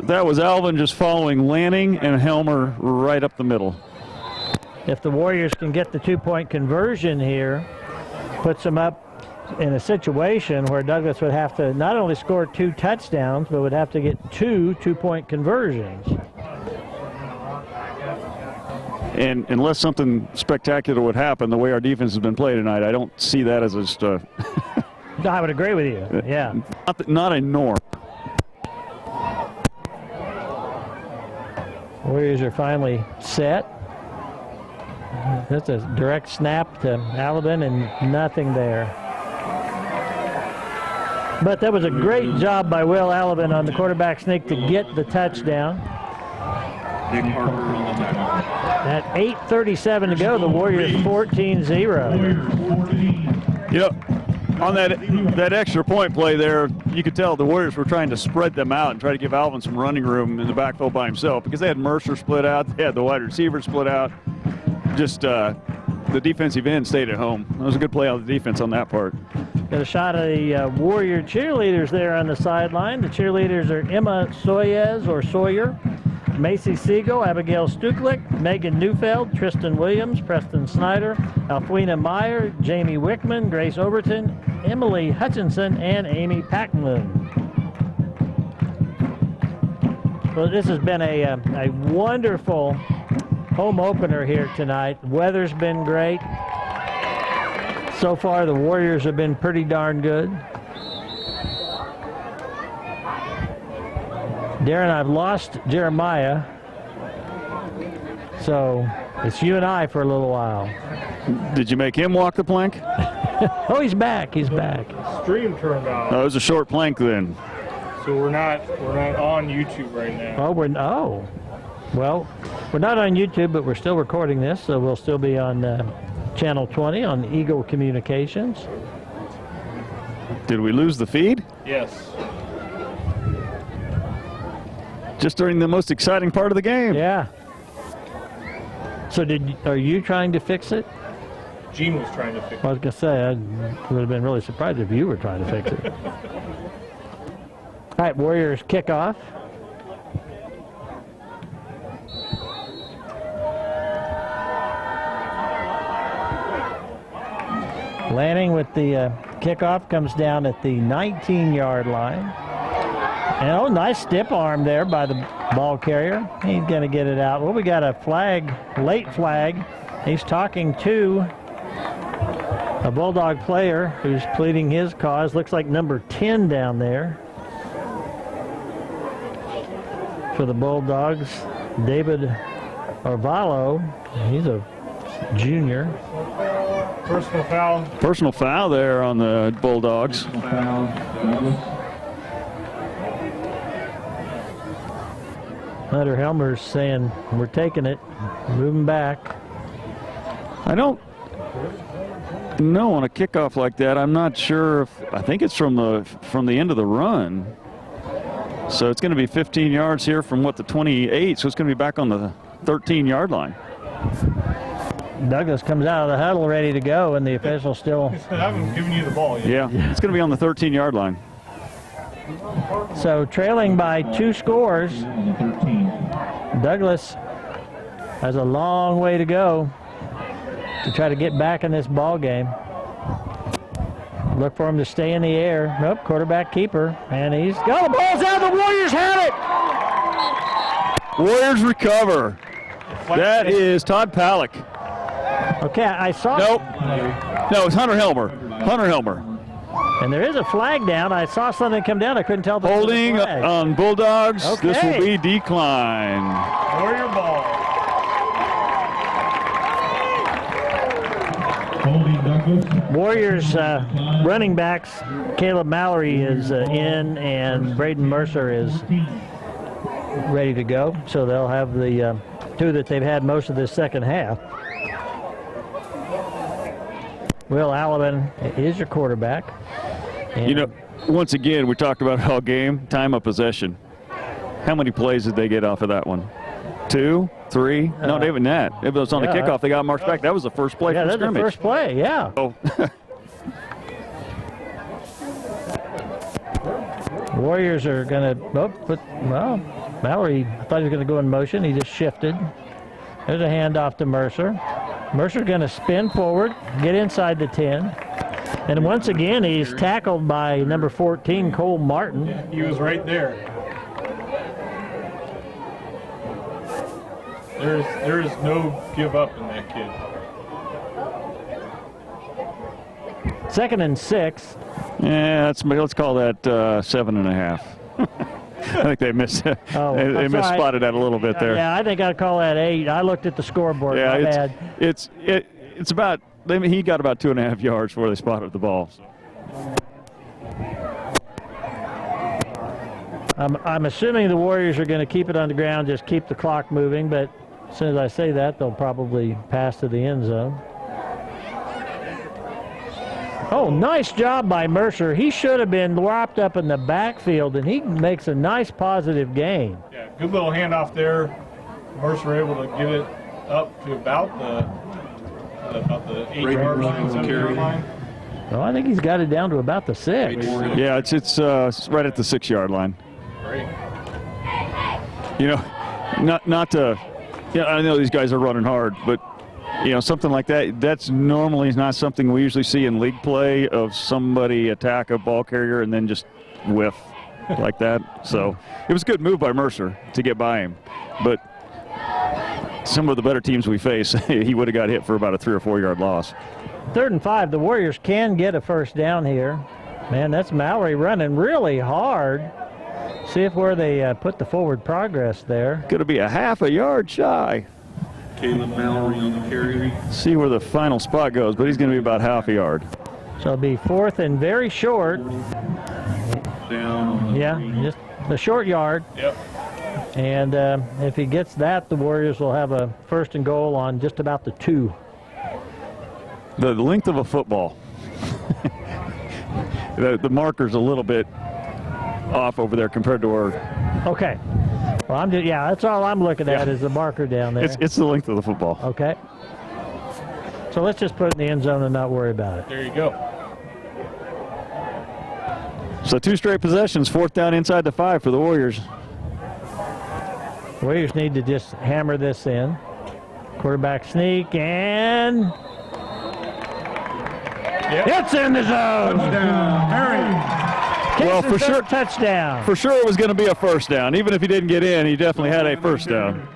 That was Alvin just following Lanning and Helmer right up the middle. If the Warriors can get the 2-point conversion here, puts them up in a situation where Douglas would have to not only score 2 touchdowns, but would have to get 2 2-point conversions. And unless something spectacular would happen, the way our defense has been played tonight, I don't see that as just I would agree with you. Yeah. Not a norm. Warriors are finally set. That's a direct snap to Alabin and nothing there. But that was a great job by Will Alabin on the quarterback sneak to get the touchdown. At 8:37 to go, the Warriors 14-0. Yep. On that extra point play there, you could tell the Warriors were trying to spread them out and try to give Alvin some running room in the backfield by himself because they had Mercer split out, they had the wide receiver split out. Just the defensive end stayed at home. That was a good play out of the defense on that part. Got a shot of the Warrior cheerleaders there on the sideline. The cheerleaders are Emma Sawyer, Macy Siegel, Abigail Stuklik, Megan Neufeld, Tristan Williams, Preston Snyder, Alfwina Meyer, Jamie Wickman, Grace Overton, Emily Hutchinson, and Amy Packman. Well, this has been a wonderful home opener here tonight. The weather's been great. So far, the Warriors have been pretty darn good. Darren, I've lost Jeremiah, so it's you and I for a little while. Did you make him walk the plank? Oh, he's back. He's back. Stream turned off. Oh, it was a short plank then. So we're not on YouTube right now. Well, we're not on YouTube, but we're still recording this, so we'll still be on Channel 20 on Eagle Communications. Did we lose the feed? Yes. Just during the most exciting part of the game. Yeah. So are you trying to fix it? Gene was trying to fix it. I was going to say, I would have been really surprised if you were trying to fix it. All right, Warriors kickoff. Lanning with the kickoff comes down at the 19-yard line. And nice stiff arm there by the ball carrier. He's going to get it out. Well, we got a flag, late flag. He's talking to a Bulldog player who's pleading his cause. Looks like number 10 down there for the Bulldogs, David Orvalo, he's a junior. Personal foul. Personal foul there on the Bulldogs. Hunter Helmer's saying, we're taking it, moving back. I don't know on a kickoff like that. I'm not sure if, I think it's from the end of the run. So it's going to be 15 yards here from the 28, so it's going to be back on the 13-yard line. Douglas comes out of the huddle ready to go, and the official still. I haven't given you the ball yet. Yeah, it's going to be on the 13-yard line. So trailing by 2 scores, Douglas has a long way to go to try to get back in this ball game. Look for him to stay in the air. Nope, quarterback keeper, and he's got the ball's out. The Warriors have it. Warriors recover. That is Todd Palick. Okay, I saw. Nope. No, it's Hunter Helmer. Hunter Helmer. And there is a flag down. I saw something come down. I couldn't tell. Holding on Bulldogs. Okay. This will be decline. Warrior ball. Warriors running backs, Caleb Mallory is in, and Braden Mercer is ready to go. So they'll have the 2 that they've had most of this second half. Will Alabin is your quarterback. You know, once again, we talked about all game, time of possession. How many plays did they get off of that one? 2, 3? No, not even that. If it was on the kickoff, they got marched back. That was the first play from that's scrimmage. the first play, yeah. Oh. Warriors are going to Mallory, I thought he was going to go in motion. He just shifted. There's a handoff to Mercer. Mercer's going to spin forward, get inside the 10. And once again, he's tackled by number 14, Cole Martin. He was right there. There is no give up in that kid. 2nd and 6. Yeah, let's call that 7.5. I think they missed. They misspotted that a little bit there. Yeah, I think I'd call that 8. I looked at the scoreboard. Yeah, My bad. It's about. He got about 2.5 yards before they spotted the ball. So. I'm assuming the Warriors are going to keep it on the ground, just keep the clock moving. But as soon as I say that, they'll probably pass to the end zone. Oh, nice job by Mercer. He should have been wrapped up in the backfield, and he makes a nice positive gain. Yeah, good little handoff there. Mercer able to get it up to about the 8-yard line, 7-yard line. Well, I think he's got it down to about the 6. Yeah, it's right at the 6-yard line. Great. You know, not to. Yeah, I know these guys are running hard, but. You know, something like that, that's normally not something we usually see in league play, of somebody attack a ball carrier and then just whiff like that. So it was a good move by Mercer to get by him. But some of the better teams we face, he would have got hit for about a 3 or 4 yard loss. 3rd and 5, the Warriors can get a first down here. Man, that's Mallory running really hard. See where they put the forward progress there. Going to be a half a yard shy. Caleb Mallory on the carry. See where the final spot goes, but he's going to be about half a yard. So it'll be 4th and very short. Down. Yeah, just the short yard. Yep. And if he gets that, the Warriors will have a 1st and goal on just about the 2. The length of a football. the marker's a little bit off over there compared to where. Okay. Well, that's all I'm looking at is the marker down there. It's the length of the football. Okay. So let's just put it in the end zone and not worry about it. There you go. So 2 straight possessions, 4th down inside the 5 for the Warriors. Warriors need to just hammer this in. Quarterback sneak, and it's in the zone. Touchdown, Marion. Well, for sure, touchdown. For sure, it was going to be a first down. Even if he didn't get in, he definitely had a first down.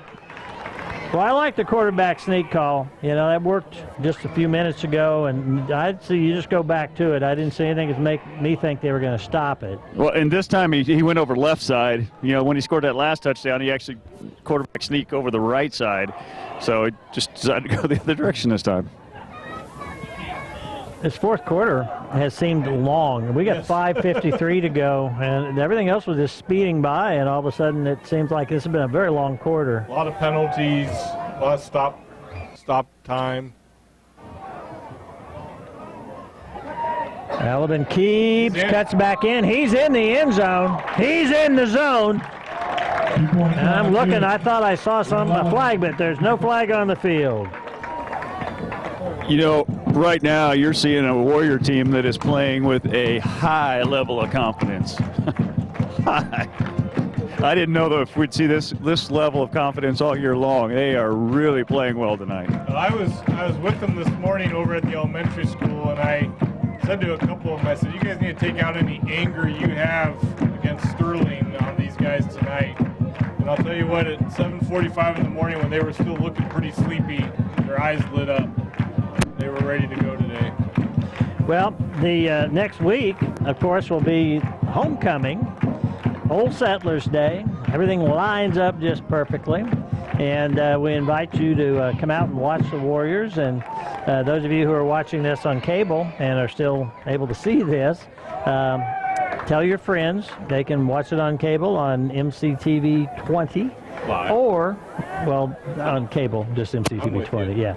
Well, I like the quarterback sneak call. You know, that worked just a few minutes ago, and I'd see you just go back to it. I didn't see anything to make me think they were going to stop it. Well, and this time he went over left side. You know, when he scored that last touchdown, he actually quarterback sneak over the right side. So it just decided to go the other direction this time. This fourth quarter has seemed long. We got 5:53 to go, and everything else was just speeding by, and all of a sudden it seems like this has been a very long quarter. A lot of penalties, a lot of stop time. Alabin keeps, cuts back in. He's in the end zone. He's in the zone. And I'm looking, I thought I saw a flag, but there's no flag on the field. You know, right now you're seeing a Warrior team that is playing with a high level of confidence. High. I didn't know that if we'd see this level of confidence all year long. They are really playing well tonight. I was with them this morning over at the elementary school, and I said to a couple of them, I said, you guys need to take out any anger you have against Sterling on these guys tonight. And I'll tell you what, at 7:45 in the morning when they were still looking pretty sleepy, their eyes lit up. They were ready to go today. Well, the next week, of course, will be homecoming, Old Settlers Day. Everything lines up just perfectly. And we invite you to come out and watch the Warriors. And those of you who are watching this on cable and are still able to see this, tell your friends. They can watch it on cable on MCTV20. Live. Or, well, on cable, just MCTV20, yeah.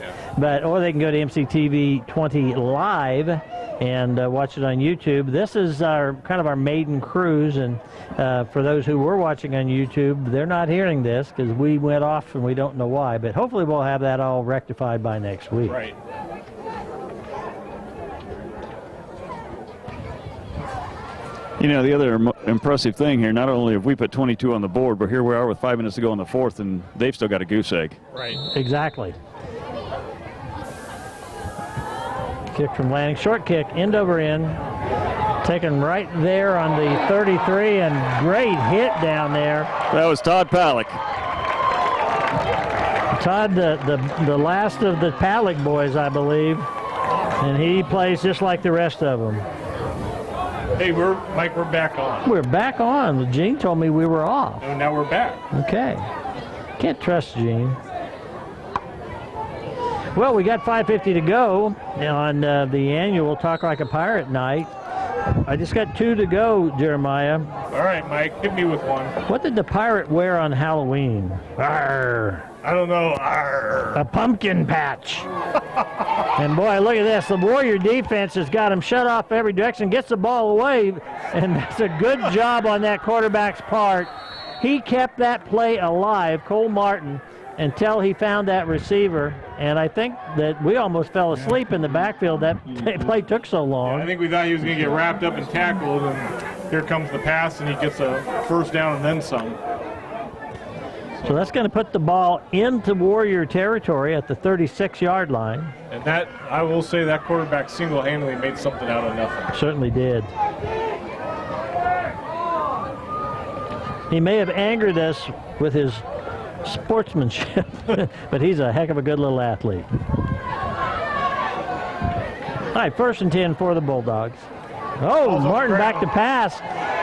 Or they can go to mctv20live and watch it on YouTube. This is kind of our maiden cruise, and for those who were watching on YouTube, they're not hearing this because we went off and we don't know why, but hopefully we'll have that all rectified by next week. Right. You know, the other impressive thing here, not only have we put 22 on the board, but here we are with 5 minutes to go in the fourth, and they've still got a goose egg. Right. Exactly. Kick from Lanning. Short kick, end over end. Taken right there on the 33, and great hit down there. That was Todd Palick. Todd, the last of the Palick boys, I believe. And he plays just like the rest of them. Hey, Mike, we're back on. We're back on. Gene told me we were off. And now we're back. Okay. Can't trust Gene. Well, we got 5:50 to go on the annual Talk Like a Pirate night. I just got 2 to go, Jeremiah. All right, Mike, hit me with one. What did the pirate wear on Halloween? Arr. I don't know. Arr. A pumpkin patch. And boy, look at this. The Warrior defense has got him shut off every direction, gets the ball away, and that's a good job on that quarterback's part. He kept that play alive, Cole Martin, until he found that receiver. And I think that we almost fell asleep in the backfield. That play took so long. Yeah, I think we thought he was going to get wrapped up and tackled, and here comes the pass, and he gets a first down and then some. So that's going to put the ball into Warrior territory at the 36-yard line. And that, I will say, that quarterback single-handedly made something out of nothing. Certainly did. He may have angered us with his sportsmanship, but he's a heck of a good little athlete. All right, 1st and 10 for the Bulldogs. Oh, Martin back to pass,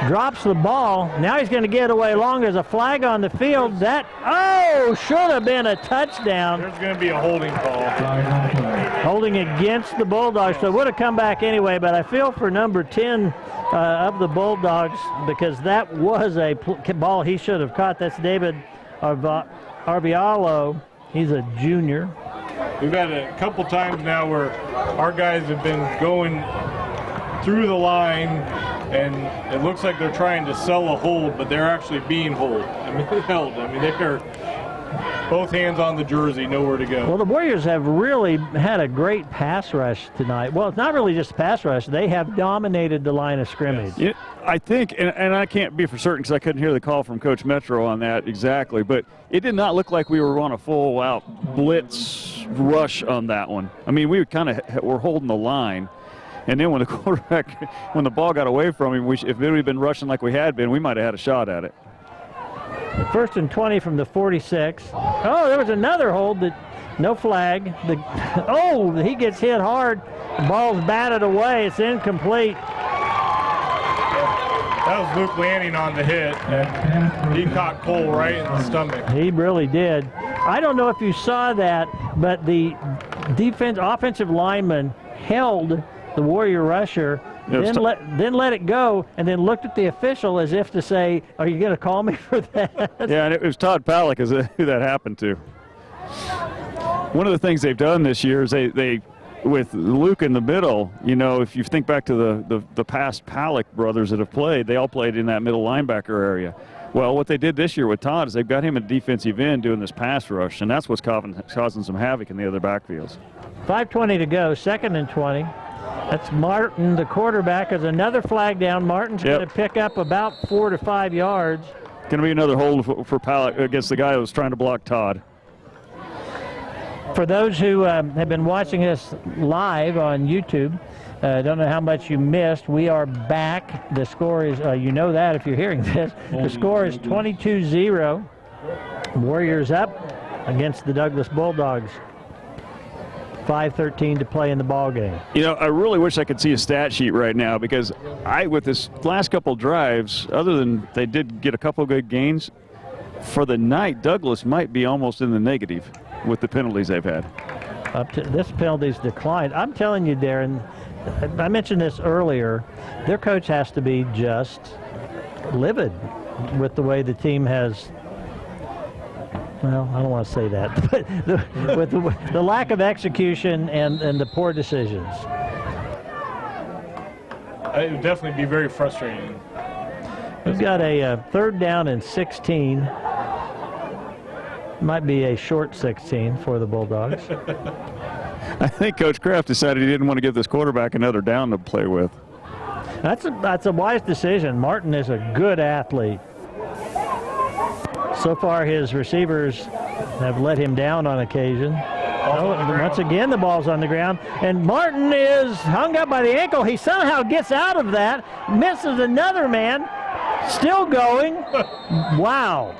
drops the ball. Now he's going to get away long. There's a flag on the field. That, should have been a touchdown. There's going to be a holding call. Holding against the Bulldogs, so it would have come back anyway, but I feel for number 10 of the Bulldogs because that was a ball he should have caught. That's David Arvialo. He's a junior. We've had a couple times now where our guys have been going through the line, and it looks like they're trying to sell a hold, but they're actually being held. They're both hands on the jersey, nowhere to go. Well, the Warriors have really had a great pass rush tonight. Well, it's not really just a pass rush. They have dominated the line of scrimmage. Yes. I think, and I can't be for certain because I couldn't hear the call from Coach Metro on that exactly, but it did not look like we were on a full-out blitz rush on that one. I mean, we kind of were holding the line. And then when the quarterback, when the ball got away from him, if it would have been rushing like we had been, we might have had a shot at it. First and 20 from the 46. Oh, there was another hold that no flag. He gets hit hard. The ball's batted away. It's incomplete. That was Luke landing on the hit, and he caught Cole right in the stomach. He really did. I don't know if you saw that, but the offensive lineman held the Warrior rusher, then let it go, and then looked at the official as if to say, "Are you going to call me for that?" Yeah, and it was Todd Palick who that happened to. One of the things they've done this year is they with Luke in the middle, if you think back to the past Palick brothers that have played, they all played in that middle linebacker area. Well, what they did this year with Todd is they've got him at defensive end doing this pass rush, and that's what's causing some havoc in the other backfields. 5:20 to go, 2nd and 20. That's Martin, the quarterback. There's another flag down. Martin's going to pick up about 4 to 5 yards. Going to be another hold for Palick against the guy who was trying to block Todd. For those who have been watching us live on YouTube, don't know how much you missed. We are back. The score is, you know that if you're hearing this. The score is 22-0. Warriors up against the Douglas Bulldogs. 5:13 to play in the ball game. I really wish I could see a stat sheet right now, because with this last couple drives, other than they did get a couple good gains, for the night, Douglas might be almost in the negative with the penalties they've had. This penalty's declined. I'm telling you, Darren, I mentioned this earlier, their coach has to be just livid with the way the team has, well, I don't want to say that, but with the lack of execution and the poor decisions. It would definitely be very frustrating. We've got a 3rd down and 16. Might be a short 16 for the Bulldogs. I think Coach Kraft decided he didn't want to give this quarterback another down to play with. That's a wise decision. Martin is a good athlete. So far, his receivers have let him down on occasion. Once again, the ball's on the ground, and Martin is hung up by the ankle. He somehow gets out of that, misses another man, still going. Wow.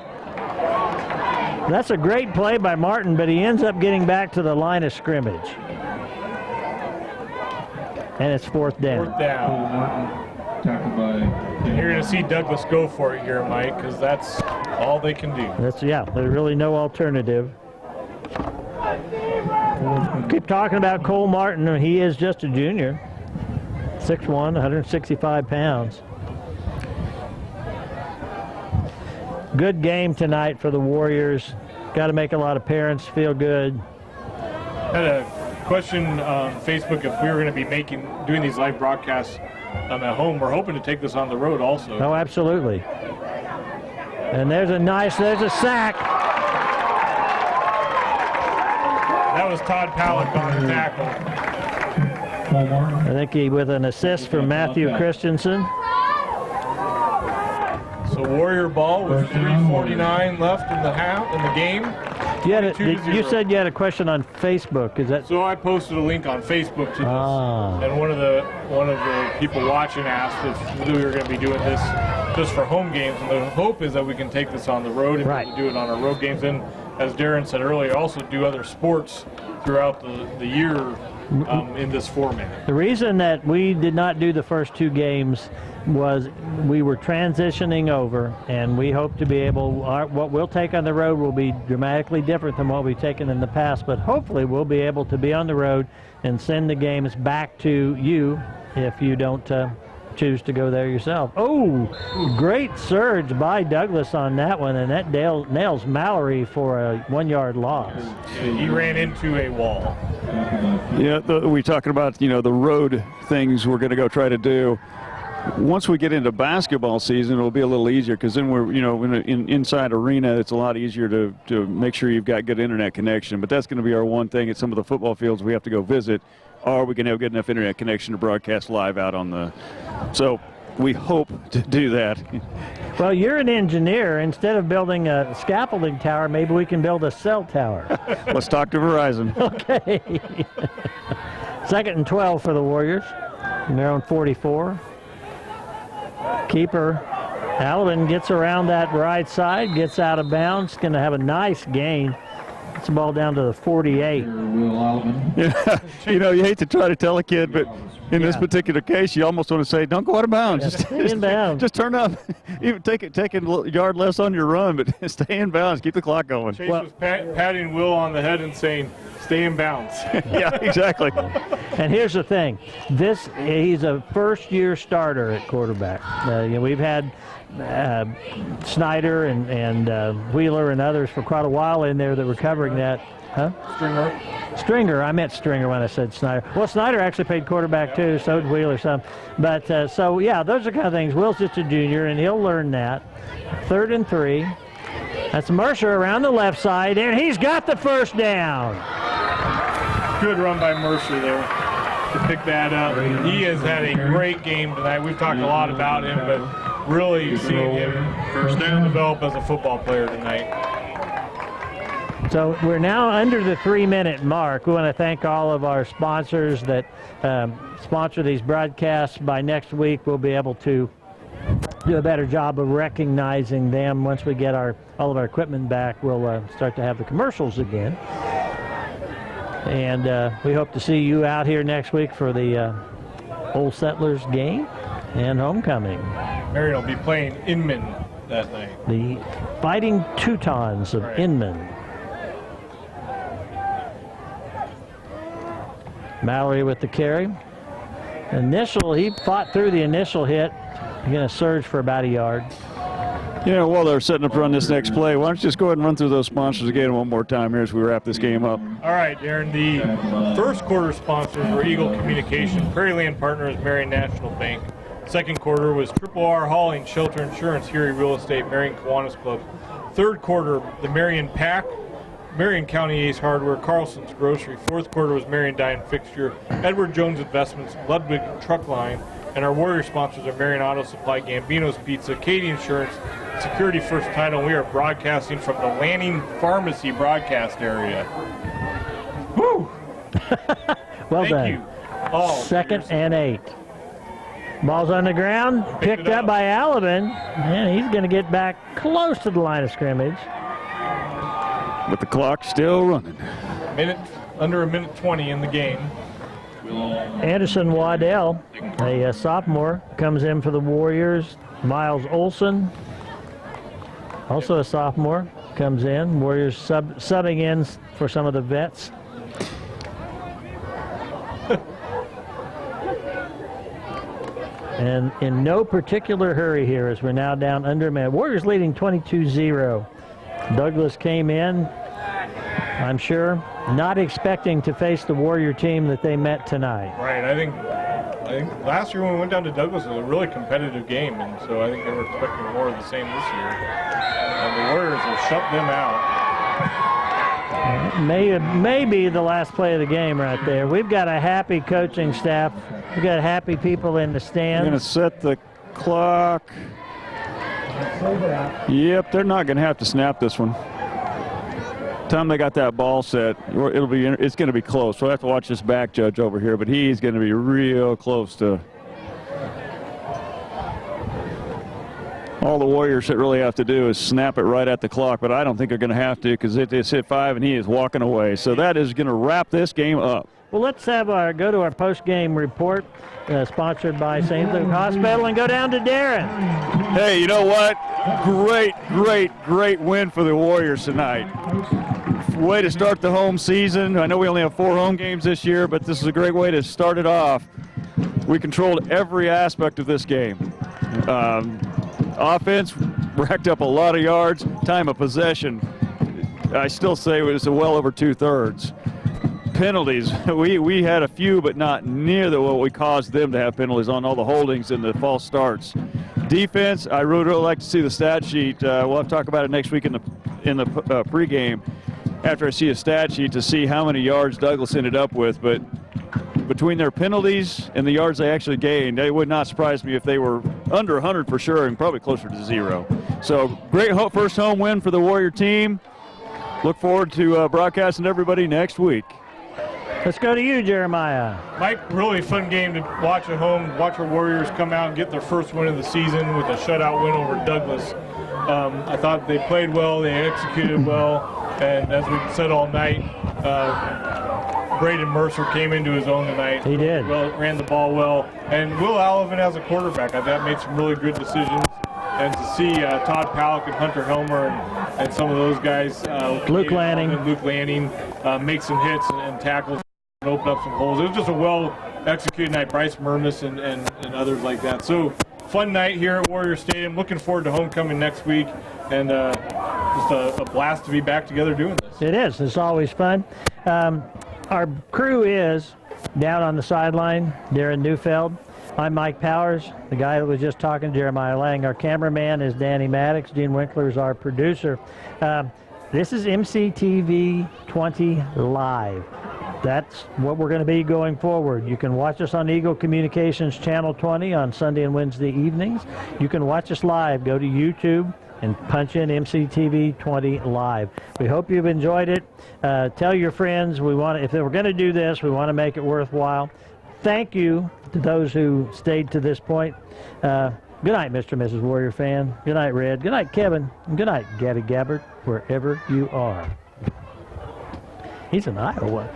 That's a great play by Martin, but he ends up getting back to the line of scrimmage. And it's 4th down. 4th down. You're going to see Douglas go for it here, Mike, because that's all they can do. There's really no alternative. We'll keep talking about Cole Martin. He is just a junior. 6'1", 165 pounds. Good game tonight for the Warriors. Got to make a lot of parents feel good. Had a question on Facebook if we were going to be doing these live broadcasts at home. We're hoping to take this on the road also. Oh, absolutely. And there's a sack. That was Todd Palick on the tackle. I think he with an assist from Matthew Christensen. So Warrior ball with 3:49 left in the game. You said you had a question on Facebook. Is that? So I posted a link on Facebook to this, and one of the people watching asked if we were going to be doing this just for home games, and the hope is that we can take this on the road and do it on our road games, and as Darren said earlier, also do other sports throughout the year in this format. The reason that we did not do the first 2 games was we were transitioning over, and we hope to be able, what we'll take on the road will be dramatically different than what we've taken in the past, but hopefully we'll be able to be on the road and send the games back to you if you don't choose to go there yourself. Oh, great surge by Douglas on that one, and that nails Mallory for a 1-yard loss. He ran into a wall. Yeah, we're talking about, the road things we're going to go try to do. Once we get into basketball season, it'll be a little easier, because then we're, in an inside arena, it's a lot easier to make sure you've got good internet connection. But that's going to be our one thing at some of the football fields we have to go visit. Are we going to have good enough internet connection to broadcast live out on the? So we hope to do that. Well, you're an engineer. Instead of building a scaffolding tower, maybe we can build a cell tower. Let's talk to Verizon. Okay. 2nd and 12 for the Warriors. And they're on 44. Keeper Alvin gets around that right side, gets out of bounds, going to have a nice gain. It's the ball down to the 48. Yeah, you know, you hate to try to tell a kid, but in this particular case, you almost want to say, don't go out of bounds. Just stay in bounds. Just turn up. Even take a yard less on your run, but stay in bounds. Keep the clock going. Chase was patting Will on the head and saying, stay in bounds. Yeah, exactly. And here's the thing. He's a first-year starter at quarterback. We've had Snyder and Wheeler and others for quite a while in there that were covering that. Huh? Stringer. I meant Stringer when I said Snyder. Well, Snyder actually played quarterback too, so did Wheeler some. But so, yeah, those are the kind of things. Will's just a junior, and he'll learn that. 3rd and 3. That's Mercer around the left side, and he's got the first down. Good run by Mercer there to pick that up. He has had a great game tonight. We've talked a lot about him, but really seeing him develop as a football player tonight. So we're now under the 3-minute mark. We want to thank all of our sponsors that sponsor these broadcasts. By next week, we'll be able to do a better job of recognizing them. Once we get all of our equipment back, we'll start to have the commercials again. And we hope to see you out here next week for the Old Settlers game and homecoming. Marion will be playing Inman that night. The Fighting Teutons of Inman. Mallory with the carry. He fought through the initial hit. He's going to surge for about a yard. Yeah, while they're setting up to run this next play, why don't you just go ahead and run through those sponsors again one more time here as we wrap this game up. All right, Darren. The first quarter sponsors were Eagle Communication, Prairie Land Partners, Marion National Bank. Second quarter was Triple R Hauling, Shelter Insurance, Erie Real Estate, Marion Kiwanis Club. Third quarter, the Marion Pack, Marion County Ace Hardware, Carlson's Grocery. Fourth quarter was Marion Dye and Fixture, Edward Jones Investments, Ludwig Truck Line, and our Warrior sponsors are Marion Auto Supply, Gambino's Pizza, Katie Insurance, Security First Title. We are broadcasting from the Lanning Pharmacy broadcast area. Woo! Well Thank done. you all. 2nd and 8. Ball's on the ground, picked up by Alvin, and he's going to get back close to the line of scrimmage. But the clock's still running. Under a minute 20 in the game. Anderson Waddell, a sophomore, comes in for the Warriors. Miles Olson, also a sophomore, comes in. Warriors subbing in for some of the vets. And in no particular hurry here as we're now down under a minute. Warriors leading 22-0. Douglas came in, I'm sure, not expecting to face the Warrior team that they met tonight. Right. I think last year when we went down to Douglas, it was a really competitive game, and so I think they were expecting more of the same this year. And the Warriors have shut them out. May be the last play of the game right there. We've got a happy coaching staff. We've got happy people in the stands. They're going to set the clock. Yep, they're not going to have to snap this one. Time they got that ball set, it's going to be close. We'll have to watch this back judge over here, but he's going to be real close to. All the Warriors that really have to do is snap it right at the clock, but I don't think they're going to have to because it just hit 5 and he is walking away. So that is going to wrap this game up. Well, let's go to our post-game report, sponsored by St. Luke Hospital, and go down to Darren. Hey, you know what? Great win for the Warriors tonight. Way to start the home season. I know we only have 4 home games this year, but this is a great way to start it off. We controlled every aspect of this game. Offense racked up a lot of yards. Time of possession, I still say it was well over 2/3. Penalties, we had a few, but not near what we caused them to have penalties on, all the holdings and the false starts. Defense, I really like to see the stat sheet. We'll have to talk about it next week in the pregame after I see a stat sheet to see how many yards Douglas ended up with. But between their penalties and the yards they actually gained, it would not surprise me if they were under 100 for sure and probably closer to 0. So great first home win for the Warrior team. Look forward to broadcasting everybody next week. Let's go to you, Jeremiah. Mike, really fun game to watch at home. Watch our Warriors come out and get their first win of the season with a shutout win over Douglas. I thought they played well, they executed well, and as we said all night, Braden Mercer came into his own tonight. He did. Well, ran the ball well, and Will Alvin as a quarterback, I thought made some really good decisions. And to see Todd Palak and Hunter Helmer and some of those guys, Luke Lanning, make some hits and tackles and open up some holes. It was just a well-executed night. Bryce Mermis and others like that. So fun night here at Warrior Stadium. Looking forward to homecoming next week, and just a blast to be back together doing this. It is. It's always fun. Our crew is down on the sideline, Darren Neufeld. I'm Mike Powers, the guy that was just talking, Jeremiah Lang. Our cameraman is Danny Maddox. Gene Winkler is our producer. This is mctv20 Live. That's what we're going to be going forward. You can watch us on Eagle Communications Channel 20 on Sunday and Wednesday evenings. You can watch us live. Go to YouTube and punch in mctv20 Live. We hope you've enjoyed it. Tell your friends. If we're going to do this, we want to make it worthwhile. Thank you to those who stayed to this point. Good night, Mr. and Mrs. Warrior fan. Good night, Red. Good night, Kevin. And good night, Gabby Gabbard, wherever you are. He's in Iowa.